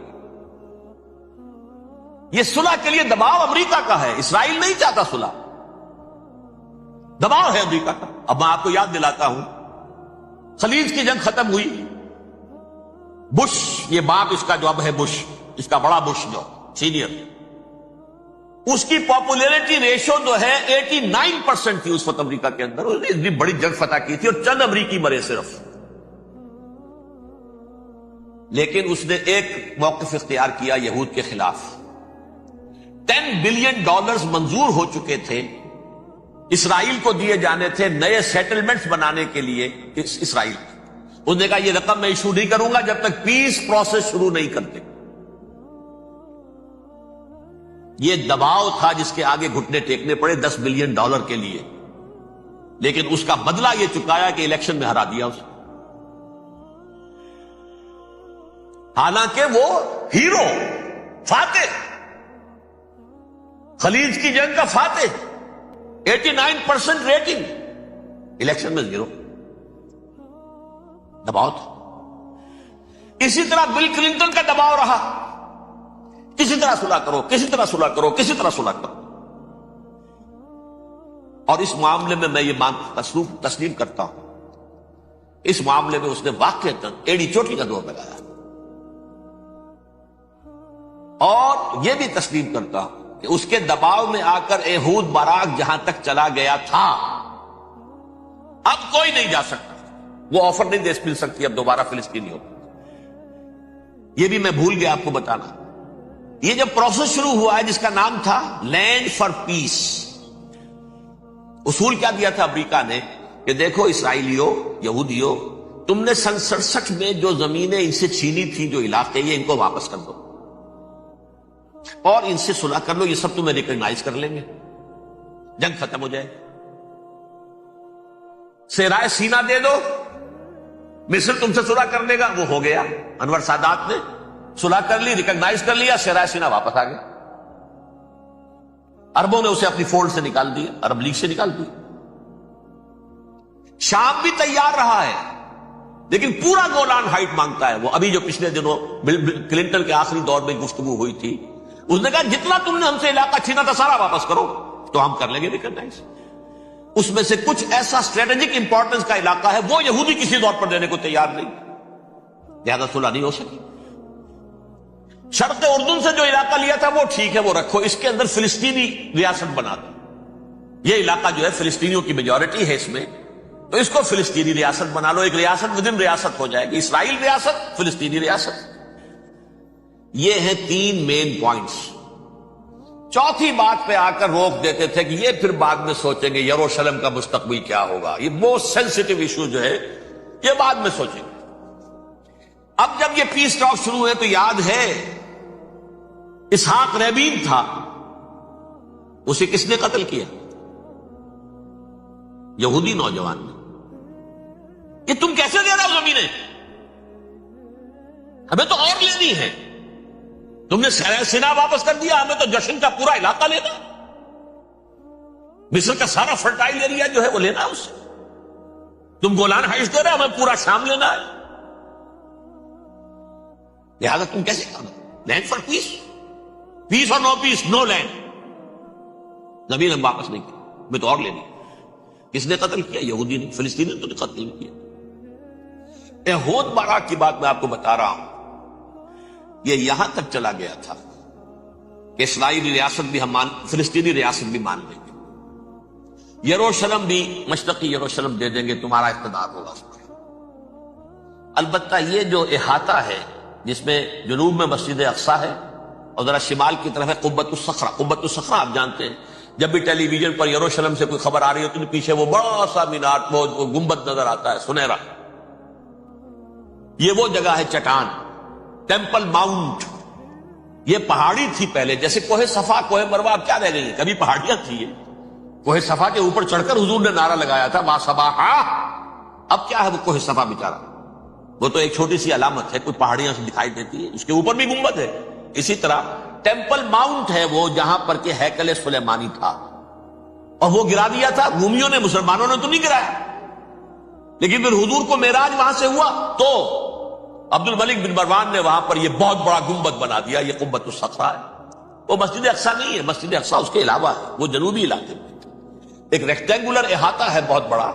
یہ صلح کے لیے دباؤ امریکہ کا ہے، اسرائیل نہیں چاہتا صلح، دباؤ ہے امریکہ کا۔ اب میں آپ کو یاد دلاتا ہوں، خلیج کی جنگ ختم ہوئی، بش، یہ باپ اس کا جو اب ہے بش، اس کا بڑا بش جو سینئر، اس کی پاپولیرٹی ریشو جو ہے 89% تھی اس وقت امریکہ کے اندر، اس نے اتنی بڑی جنگ فتح کی تھی اور چند امریکی مرے صرف، لیکن اس نے ایک موقف اختیار کیا یہود کے خلاف۔ $10 بلین منظور ہو چکے تھے، اسرائیل کو دیے جانے تھے نئے سیٹلمنٹس بنانے کے لیے اسرائیل۔ اس نے کہا یہ رقم میں ایشو نہیں کروں گا جب تک پیس پروسیس شروع نہیں کرتے۔ یہ دباؤ تھا جس کے آگے گھٹنے ٹیکنے پڑے $10 بلین کے لیے، لیکن اس کا بدلہ یہ چکایا کہ الیکشن میں ہرا دیا اسے، حالانکہ وہ ہیرو، فاتح، خلیج کی جنگ کا فاتح، 89% ریٹنگ، الیکشن میں 0، دباؤ تھا۔ اسی طرح بل کلنٹن کا دباؤ رہا، کسی طرح صلح کرو، کسی طرح صلح کرو، کسی طرح صلح کرو، اور اس معاملے میں میں یہ تسلیم کرتا ہوں، اس معاملے میں اس نے واقعتاً ایڑی چوٹی کا دور لگایا، اور یہ بھی تسلیم کرتا ہوں کہ اس کے دباؤ میں آ کر ایہود باراک جہاں تک چلا گیا تھا، اب کوئی نہیں جا سکتا، وہ آفر نہیں دے مل سکتی اب دوبارہ فلسطینی ہو۔ یہ بھی میں بھول گیا آپ کو بتانا، یہ جب پروسیس شروع ہوا ہے جس کا نام تھا لینڈ فار پیس، اصول کیا دیا تھا امریکہ نے کہ دیکھو اسرائیلیوں، یہودیوں، تم نے سن 67 میں جو زمینیں ان سے چھینی تھی، جو علاقے، یہ ان کو واپس کر دو اور ان سے صلح کر لو، یہ سب تمہیں ریکگنائز کر لیں گے، جنگ ختم ہو جائے۔ صحرائے سینا دے دو، مصر تم سے صلح کر لے گا، وہ ہو گیا، انور سادات نے صلح کر لی، ریکگنائز کر لیا، صحرائے سینا واپس آ گیا۔ عربوں نے اسے اپنی فولڈ سے نکال دیا، عرب لیگ سے نکال دیا۔ شام بھی تیار رہا ہے، لیکن پورا گولان ہائٹ مانگتا ہے وہ، ابھی جو پچھلے دنوں کلنٹن کے آخری دور میں گفتگو ہوئی تھی، اس نے کہا جتنا تم نے ہم سے علاقہ چھینا تھا سارا واپس کرو تو ہم کر لیں گے ریکگنائز۔ اس میں سے کچھ ایسا اسٹریٹجک امپورٹنس کا علاقہ ہے وہ یہودی کسی دور پر دینے کو تیار نہیں، لہذا صلح نہیں ہو سکی۔ شرق اردن سے جو علاقہ لیا تھا وہ ٹھیک ہے، وہ رکھو، اس کے اندر فلسطینی ریاست بنا دو، یہ علاقہ جو ہے فلسطینیوں کی میجورٹی ہے اس میں، تو اس کو فلسطینی ریاست بنا لو، ایک ریاست ودن ریاست ہو جائے گی، اسرائیل ریاست، فلسطینی ریاست۔ یہ ہیں 3 مین پوائنٹس۔ چوتھی بات پہ آ کر روک دیتے تھے کہ یہ پھر بعد میں سوچیں گے یروشلم کا مستقبل کیا ہوگا، یہ موسٹ سینسٹیو ایشو جو ہے یہ بعد میں سوچیں گے۔ اب جب یہ پیس ٹاک شروع ہوئے تو یاد ہے اسحاق ریبین تھا، اسے کس نے قتل کیا؟ یہودی نوجوان نے۔ یہ تم کیسے دے رہے ہو زمینیں؟ ہمیں تو اور لینی ہے، تم نے سینا واپس کر دیا، ہمیں تو جشن کا پورا علاقہ لینا، مصر کا سارا فرٹائل ایریا جو ہے وہ لینا ہے اس سے، تم گولان ہائٹس دے رہے ہمیں پورا شام لینا ہے، لہذا تم کیسے کرنا؟ لینڈ فار پیس، پیس اور نو پیس، نو لینڈ، زمین ہم واپس نہیں کی، ہمیں تو اور لینی۔ کس نے قتل کیا؟ یہودی نے، فلسطینی نے تو قتل نہیں کیا۔ ایہود باراک کی بات میں آپ کو بتا رہا ہوں، یہ یہاں تک چلا گیا تھا کہ اسرائیلی ریاست بھی ہم فلسطینی ریاست بھی مان لیں گے، یروشلم بھی، مشرقی یروشلم دے دیں گے، تمہارا اقتدار ہوگا اس پر۔ البتہ یہ جو احاطہ ہے جس میں جنوب میں مسجد اقصیٰ ہے اور ذرا شمال کی طرف ہے قبۃ الصخرہ، قبۃ الصخرہ آپ جانتے ہیں، جب بھی ٹیلی ویژن پر یروشلم سے کوئی خبر آ رہی ہوتی ہے تو پیچھے وہ بڑا سا مینار، وہ گنبد نظر آتا ہے سنہرا، یہ وہ جگہ ہے چٹان، ٹیمپل ماؤنٹ۔ یہ پہاڑی تھی پہلے، جیسے کوہ صفا، کوہ مروہ، اب کیا رہ گئی؟ کبھی پہاڑیاں تھی، یہ کوہ صفا کے اوپر چڑھ کر حضور نے نعرہ لگایا تھا ما صباحا، اب کیا ہے وہ کوہ صفا بیچارہ، وہ تو ایک چھوٹی سی علامت ہے، کوئی پہاڑیاں سے دکھائی دیتی ہے، اس کے اوپر بھی گنبد ہے۔ اسی طرح ٹیمپل ماؤنٹ ہے وہ جہاں پر کہ ہیکل سلیمانی تھا، اور وہ گرا دیا تھا رومیوں نے، مسلمانوں نے تو نہیں گرایا، لیکن پھر حضور کو معراج وہاں سے ہوا تو عبد الملک بن مروان نے وہاں پر یہ بہت بڑا گنبد بنا دیا، یہ قبۃ الصخرہ ہے۔ وہ مسجد اقصی نہیں ہے، مسجد اقصی اس کے علاوہ ہے، وہ جنوبی علاقے میں ایک ریکٹینگولر احاطہ ہے بہت بڑا،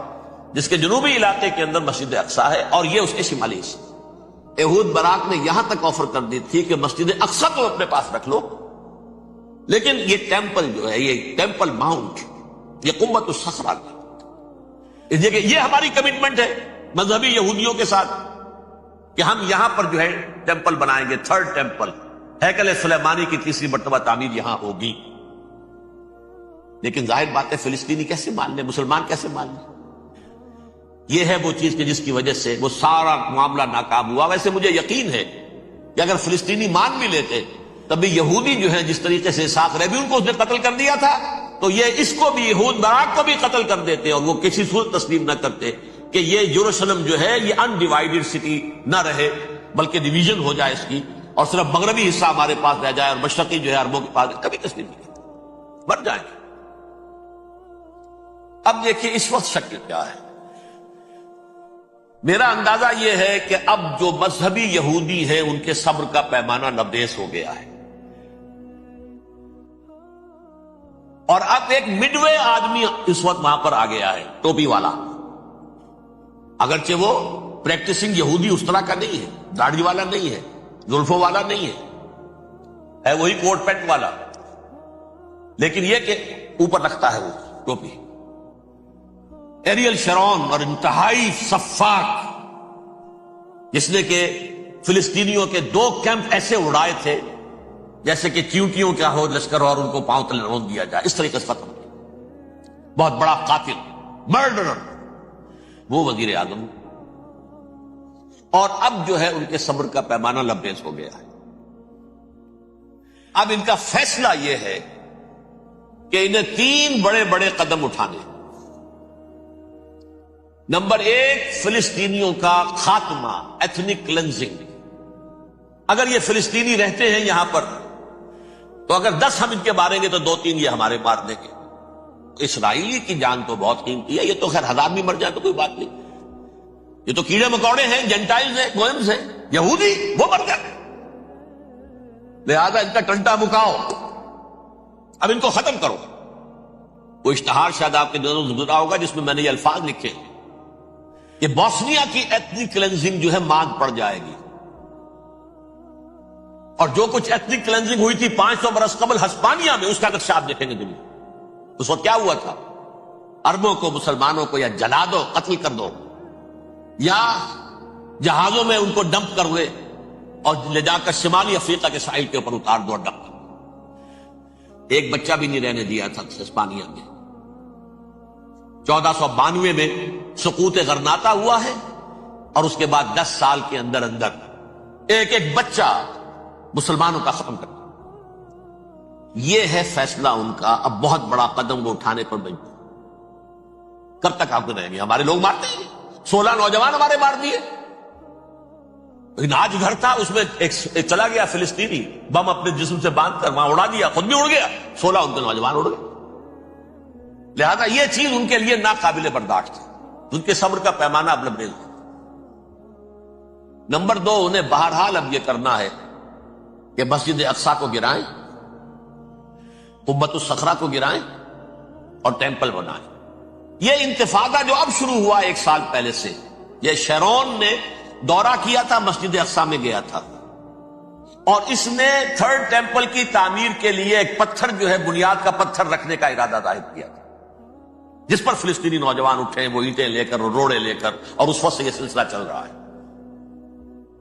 جس کے جنوبی علاقے کے اندر مسجد اقصی ہے، اور یہ اس کے شمالی حصے۔ یہود براق نے یہاں تک آفر کر دی تھی کہ مسجد اقصی تو اپنے پاس رکھ لو، لیکن یہ ٹیمپل جو ہے، یہ ٹیمپل ماؤنٹ، یہ قبۃ الصخرہ کا، اس لیے کہ یہ ہماری کمٹمنٹ ہے مذہبی یہودیوں کے ساتھ کہ ہم یہاں پر جو ہے ٹیمپل بنائیں گے، تھرڈ ٹیمپل، ہیکل سلیمانی کی تیسری مرتبہ تعمیر یہاں ہوگی۔ لیکن ظاہر بات ہے فلسطینی کیسے مان لیں، مسلمان کیسے مان لیں؟ یہ ہے وہ چیز کہ جس کی وجہ سے وہ سارا معاملہ ناکام ہوا۔ ویسے مجھے یقین ہے کہ اگر فلسطینی مان بھی لیتے تب بھی یہودی جو ہے جس طریقے سے اسحاق ریبیون کو اس نے قتل کر دیا تھا، تو یہ اس کو بھی، یہود براق کو بھی قتل کر دیتے، اور وہ کسی صورت تسلیم نہ کرتے کہ یہ یروشلم جو ہے یہ انڈیوائیڈڈ سٹی نہ رہے، بلکہ ڈویژن ہو جائے اس کی، اور صرف مغربی حصہ ہمارے پاس رہ جائے اور مشرقی جو ہے عربوں کے پاس، کبھی تسلیم نہیں کرتے، مر جائیں گے۔ اب دیکھیے اس وقت شکل کیا ہے۔ میرا اندازہ یہ ہے کہ اب جو مذہبی یہودی ہیں ان کے صبر کا پیمانہ لبریز ہو گیا ہے، اور اب ایک مڈ وے آدمی اس وقت وہاں پر آ گیا ہے، ٹوپی والا، اگرچہ وہ پریکٹسنگ یہودی اس طرح کا نہیں ہے، داڑھی والا نہیں ہے، زلفوں والا نہیں ہے وہی کوٹ پینٹ والا، لیکن یہ کہ اوپر رکھتا ہے وہ ٹوپی۔ ایریل شرون اور انتہائی سفاک، جس نے کہ فلسطینیوں کے 2 کیمپ ایسے اڑائے تھے جیسے کہ چیونٹیوں کا ہو لشکر اور ان کو پاؤں تلے رون دیا جائے، اس طریقے سے ختم کیا، بہت بڑا قاتل، مرڈرر، وہ وزیر اعظم، اور اب جو ہے ان کے صبر کا پیمانہ لبریز ہو گیا ہے۔ اب ان کا فیصلہ یہ ہے کہ انہیں 3 بڑے بڑے قدم اٹھانے۔ نمبر 1، فلسطینیوں کا خاتمہ، ایتھنک کلینزنگ۔ اگر یہ فلسطینی رہتے ہیں یہاں پر تو اگر 10 ہم ان کے ماریں گے تو 2-3 یہ ہمارے مار دیں گے۔ اسرائیلی کی جان تو بہت قیمتی ہے، یہ تو خیر 1000 بھی مر جائے تو کوئی بات نہیں، یہ تو کیڑے مکوڑے ہیں، جینٹائلز ہیں، گوئمز ہیں، یہودی وہ مر جائے، لہذا ان کا ٹنٹا مکاؤ، اب ان کو ختم کرو۔ وہ اشتہار شاید آپ کے دونوں گزرا ہوگا جس میں نے یہ الفاظ لکھے کہ بوسنیا کی ایتھنک کلینزنگ جو ہے مانگ پڑ جائے گی، اور جو کچھ ایتھنک کلینزنگ ہوئی تھی 500 برس قبل ہسپانیہ میں، اس کا نقشہ آپ دیکھیں گے دنیا۔ اس وقت کیا ہوا تھا؟ عربوں کو، مسلمانوں کو یا جلا دو، قتل کر دو، یا جہازوں میں ان کو ڈمپ کر دے اور لے جا کر شمالی افریقہ کے ساحل کے اوپر اتار دو اور ڈمپ کر دو۔ ایک بچہ بھی نہیں رہنے دیا تھا ہسپانیہ میں۔ 1492 میں سقوط غرناطہ ہوا ہے، اور اس کے بعد 10 سال کے اندر اندر ایک ایک بچہ مسلمانوں کا ختم کر دیا۔ یہ ہے فیصلہ ان کا۔ اب بہت بڑا قدم وہ اٹھانے پر مجبور۔ کب تک آپ رہیں گے؟ ہمارے لوگ مارتے ہیں، 16 نوجوان ہمارے مار دیے، لیکن آج گھر تھا اس میں ایک چلا گیا فلسطینی، بم اپنے جسم سے باندھ کر وہاں اڑا دیا، خود بھی اڑ گیا، 16 ان کے نوجوان اڑ گئے۔ لہذا یہ چیز ان کے لیے ناقابل برداشت ہے، ان کے صبر کا پیمانہ اب لبریز ہے۔ نمبر 2، انہیں بہرحال اب یہ کرنا ہے کہ مسجد اقصی کو گرائیں، قبۃ الصخرہ کو گرائیں اور ٹیمپل بنائیں۔ یہ انتفاضہ جو اب شروع ہوا 1 سال پہلے سے، یہ شیرون نے دورہ کیا تھا، مسجد اقصی میں گیا تھا، اور اس نے 3rd ٹیمپل کی تعمیر کے لیے ایک پتھر جو ہے، بنیاد کا پتھر رکھنے کا ارادہ ظاہر کیا تھا، جس پر فلسطینی نوجوان اٹھے، وہ اینٹیں لے کر اور روڑے لے کر، اور اس وقت سے یہ سلسلہ چل رہا ہے۔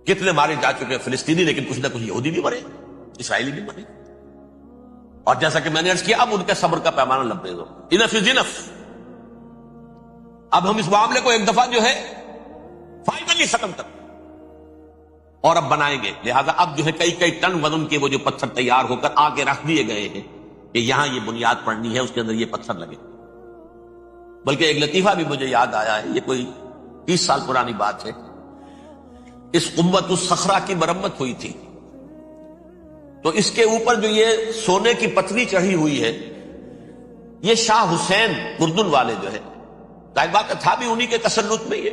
کتنے مارے جا چکے فلسطینی، لیکن کچھ نہ کچھ یہودی بھی مرے، اسرائیلی بھی مرے، اور جیسا کہ میں نے عرض کیا اب ان کے صبر کا پیمانہ لبریز ہو۔ انف از انف۔ اب ہم اس معاملے کو ایک دفعہ جو ہے فائنلی ختم کر اور اب بنائیں گے۔ لہذا اب جو ہے کئی ٹن وزن کے وہ جو پتھر تیار ہو کر آگے رکھ دیے گئے ہیں کہ یہاں یہ بنیاد پڑنی ہے، اس کے اندر یہ پتھر لگے۔ بلکہ ایک لطیفہ بھی مجھے یاد آیا ہے، یہ کوئی 30 سال پرانی بات ہے۔ اس قبۃ الصخرہ کی مرمت ہوئی تھی، تو اس کے اوپر جو یہ سونے کی پتری چڑھی ہوئی ہے، یہ شاہ حسین اردن والے جو ہے، ظاہر بات تھا بھی انہی کے تسلط میں، یہ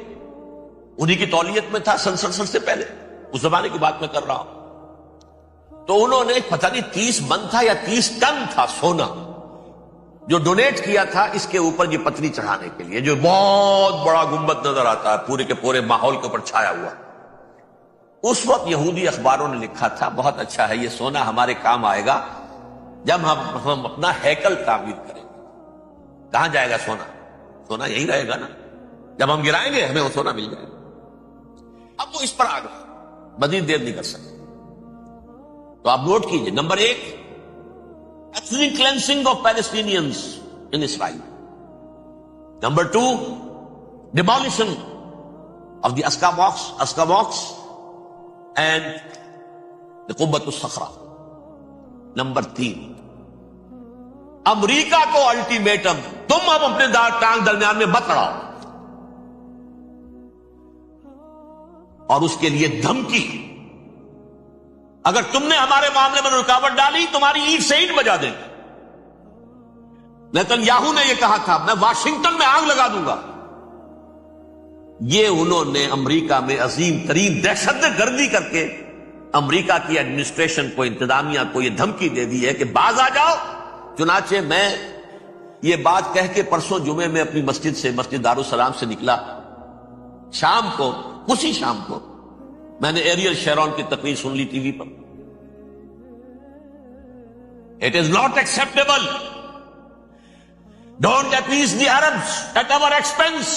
انہی کی تولیت میں تھا، سن 67 سے پہلے، اس زمانے کی بات میں کر رہا ہوں۔ تو انہوں نے پتہ نہیں 30 من تھا یا 30 ٹن تھا سونا جو ڈونیٹ کیا تھا اس کے اوپر یہ پتری چڑھانے کے لیے، جو بہت بڑا گنبد نظر آتا ہے پورے کے پورے ماحول کے اوپر چھایا ہوا۔ اس وقت یہودی اخباروں نے لکھا تھا بہت اچھا ہے، یہ سونا ہمارے کام آئے گا جب ہم اپنا ہیکل تعمیر کریں گے۔ کہاں جائے گا سونا؟ سونا یہی رہے گا نا، جب ہم گرائیں گے ہمیں وہ سونا مل جائے گا۔ اب وہ اس پر آ گئے، مزید دیر نہیں کر سکتے۔ تو آپ نوٹ کیجئے، number 1 ethnic cleansing of Palestinians in Israel. Number 2 demolition of the Aqsa mosques and the Qubbat al-Sakhra. Number 3 امریکہ کو الٹیمیٹم، تم اب اپنے ٹانگ درمیان میں مت لڑاؤ، اور اس کے لیے دھمکی، اگر تم نے ہمارے معاملے میں رکاوٹ ڈالی تمہاری اینٹ سے اینٹ بجا دیں گے۔ نیتن یاہو نے یہ کہا تھا میں واشنگٹن میں آگ لگا دوں گا۔ یہ انہوں نے امریکہ میں عظیم ترین دہشت گردی کر کے امریکہ کی ایڈمنسٹریشن کو، انتظامیہ کو یہ دھمکی دے دی ہے کہ باز آ جاؤ۔ چنانچہ میں یہ بات کہہ کے پرسوں جمعے میں اپنی مسجد دارالسلام سے نکلا، شام کو، اسی شام کو میں نے ایریل شیرون کی تقریر سن لی T V per. It is not acceptable. Don't appease the Arabs at our expense.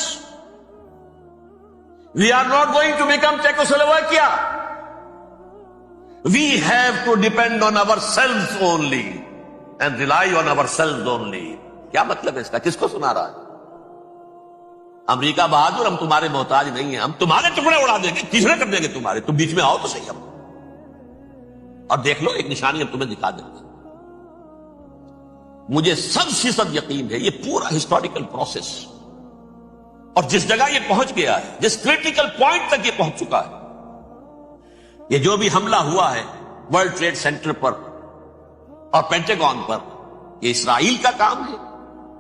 We are not going to become Czechoslovakia. We have to depend on ourselves only and rely on ourselves only. کیا مطلب ہے اس کا؟ کس کو سنا رہا ہے؟ امریکہ بہادر، ہم تمہارے محتاج نہیں ہیں، ہم تمہارے ٹکڑے اڑا دیں گے، تیسرے کر دیں گے تمہارے، تم بیچ میں آؤ تو صحیح، ہم اور دیکھ لو ایک نشانی ہم تمہیں دکھا دیں گے۔ مجھے 100% یقین ہے یہ پورا ہسٹوریکل پروسیس، اور جس جگہ یہ پہنچ گیا ہے، جس کریٹیکل پوائنٹ تک یہ پہنچ چکا ہے، یہ جو بھی حملہ ہوا ہے ورلڈ ٹریڈ سینٹر پر اور پینٹاگون پر، یہ اسرائیل کا کام ہے۔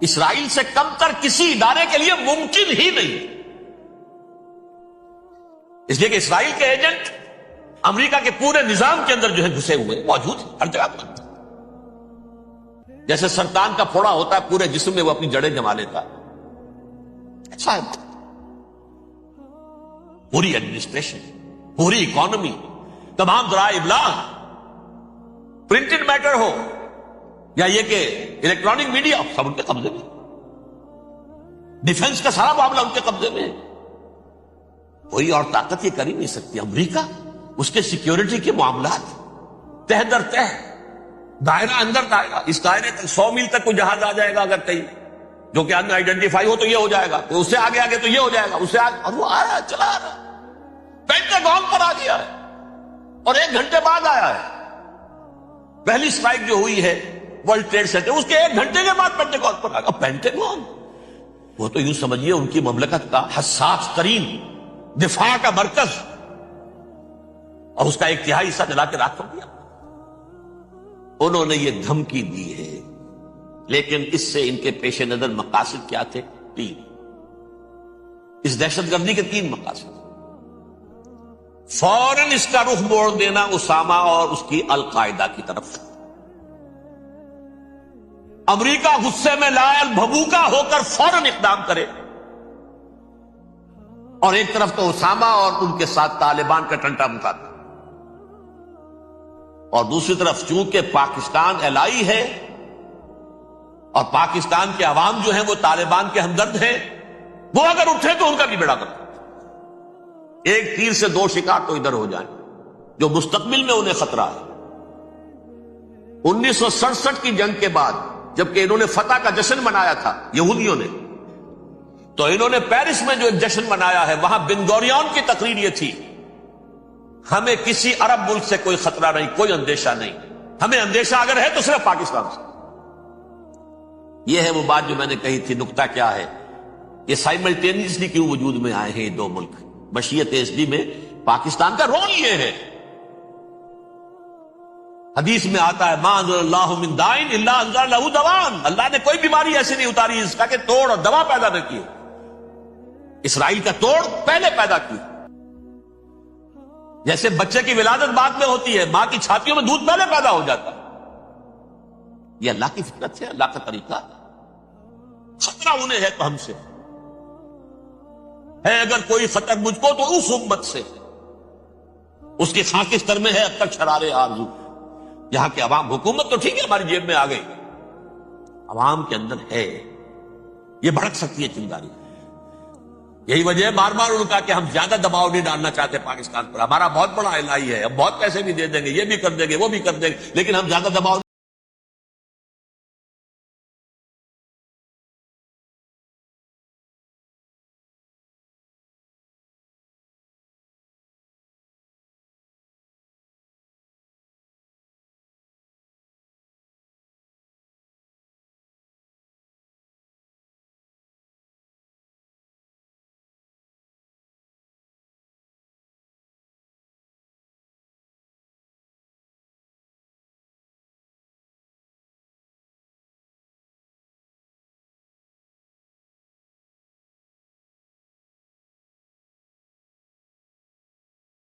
اسرائیل سے کم تر کسی ادارے کے لیے ممکن ہی نہیں، اس لیے کہ اسرائیل کے ایجنٹ امریکہ کے پورے نظام کے اندر جو ہے گھسے ہوئے موجود ہیں ہر جگہ پر۔ جیسے سرطان کا پھوڑا ہوتا ہے پورے جسم میں وہ اپنی جڑیں جما لیتا ہے، اچھا ہے۔ پوری ایڈمنسٹریشن، پوری اکانومی، تمام ذرائع ابلاغ، پرنٹڈ میٹر ہو یا یہ کہ الیکٹرانک میڈیا، سب ان کے قبضے میں۔ ڈیفنس کا سارا معاملہ ان کے قبضے میں ہے، کوئی اور طاقت یہ کر ہی نہیں سکتی۔ امریکہ، اس کے سیکیورٹی کے معاملات تہ در تہ، دائرہ اندر دائرہ، اس دائرے تک 100 میل تک کوئی جہاز آ جائے گا اگر کہیں جو کہ ان آئیڈینٹیفائی ہو تو یہ ہو جائے گا، تو اس سے آگے آگے تو یہ ہو جائے گا، اس سے آگے، اور وہ آ رہا ہے، چلا آ رہا ہے، پینٹاگون پر آ گیا ہے، اور 1 گھنٹے بعد آیا ہے۔ پہلی اسٹرائک جو ہوئی ہے ورلڈ ٹریڈ سینٹر، اس کے 1 گھنٹے کے بعد پینٹاگون پر آ گیا۔ پینٹاگون وہ تو یوں سمجھیے ان کی مملکت کا حساس ترین دفاع کا مرکز، اور اس کا 1/3 حصہ جلا کے راکھ کر دیا۔ انہوں نے یہ دھمکی دی ہے، لیکن اس سے ان کے پیش نظر مقاصد کیا تھے؟ 3۔ اس دہشت گردی کے 3 مقاصد۔ فوراً اس کا رخ موڑ دینا اسامہ اور اس کی القاعدہ کی طرف۔ امریکہ غصے میں لائل بھبوکا ہو کر فوراً اقدام کرے، اور ایک طرف تو اسامہ اور ان کے ساتھ طالبان کا ٹنٹا مکاتا، اور دوسری طرف چونکہ پاکستان الائی ہے اور پاکستان کے عوام جو ہیں وہ طالبان کے ہمدرد ہیں، وہ اگر اٹھے تو ان کا بھی بیڑا کرتا، ایک تیر سے 2 شکار تو ادھر ہو جائیں، جو مستقبل میں انہیں خطرہ ہے۔ 1967 کی جنگ کے بعد جبکہ انہوں نے فتح کا جشن منایا تھا یہودیوں نے، تو انہوں نے پیرس میں جو ایک جشن منایا ہے، وہاں بن گوریون کی تقریر یہ تھی، ہمیں کسی عرب ملک سے کوئی خطرہ نہیں، کوئی اندیشہ نہیں، ہمیں اندیشہ اگر ہے تو صرف پاکستان سے۔ یہ ہے وہ بات جو میں نے کہی تھی، نکتہ کیا ہے، یہ سائملٹینیسلی کیوں وجود میں آئے ہیں یہ 2 ملک؟ مشیت ایسڈی میں پاکستان کا رول یہ ہے۔ حدیث میں آتا ہے ما انزل اللہ من دائن الا انزل لہ دوان، اللہ نے کوئی بیماری ایسی نہیں اتاری اس کا کہ توڑ اور دوا پیدا نہ کی۔ اسرائیل کا توڑ پہلے پیدا کی، جیسے بچے کی ولادت بعد میں ہوتی ہے، ماں کی چھاتیوں میں دودھ پہلے پیدا ہو جاتا ہے. یہ اللہ کی فطرت ہے، اللہ کا طریقہ. خطرہ انہیں ہے تو ہم سے ہے. اگر کوئی خطر مجھ کو تو اس امت سے. اس کی خاکستر میں ہے اب تک شرار آرزو. یہاں کے عوام، حکومت تو ٹھیک ہے ہماری جیب میں آ گئی، عوام کے اندر ہے، یہ بھڑک سکتی ہے چنگاری. یہی وجہ ہے بار بار ان کا کہ ہم زیادہ دباؤ نہیں ڈالنا چاہتے پاکستان پر. ہمارا بہت بڑا الہی ہے، ہم بہت پیسے بھی دے دیں گے، یہ بھی کر دیں گے، وہ بھی کر دیں گے، لیکن ہم زیادہ دباؤ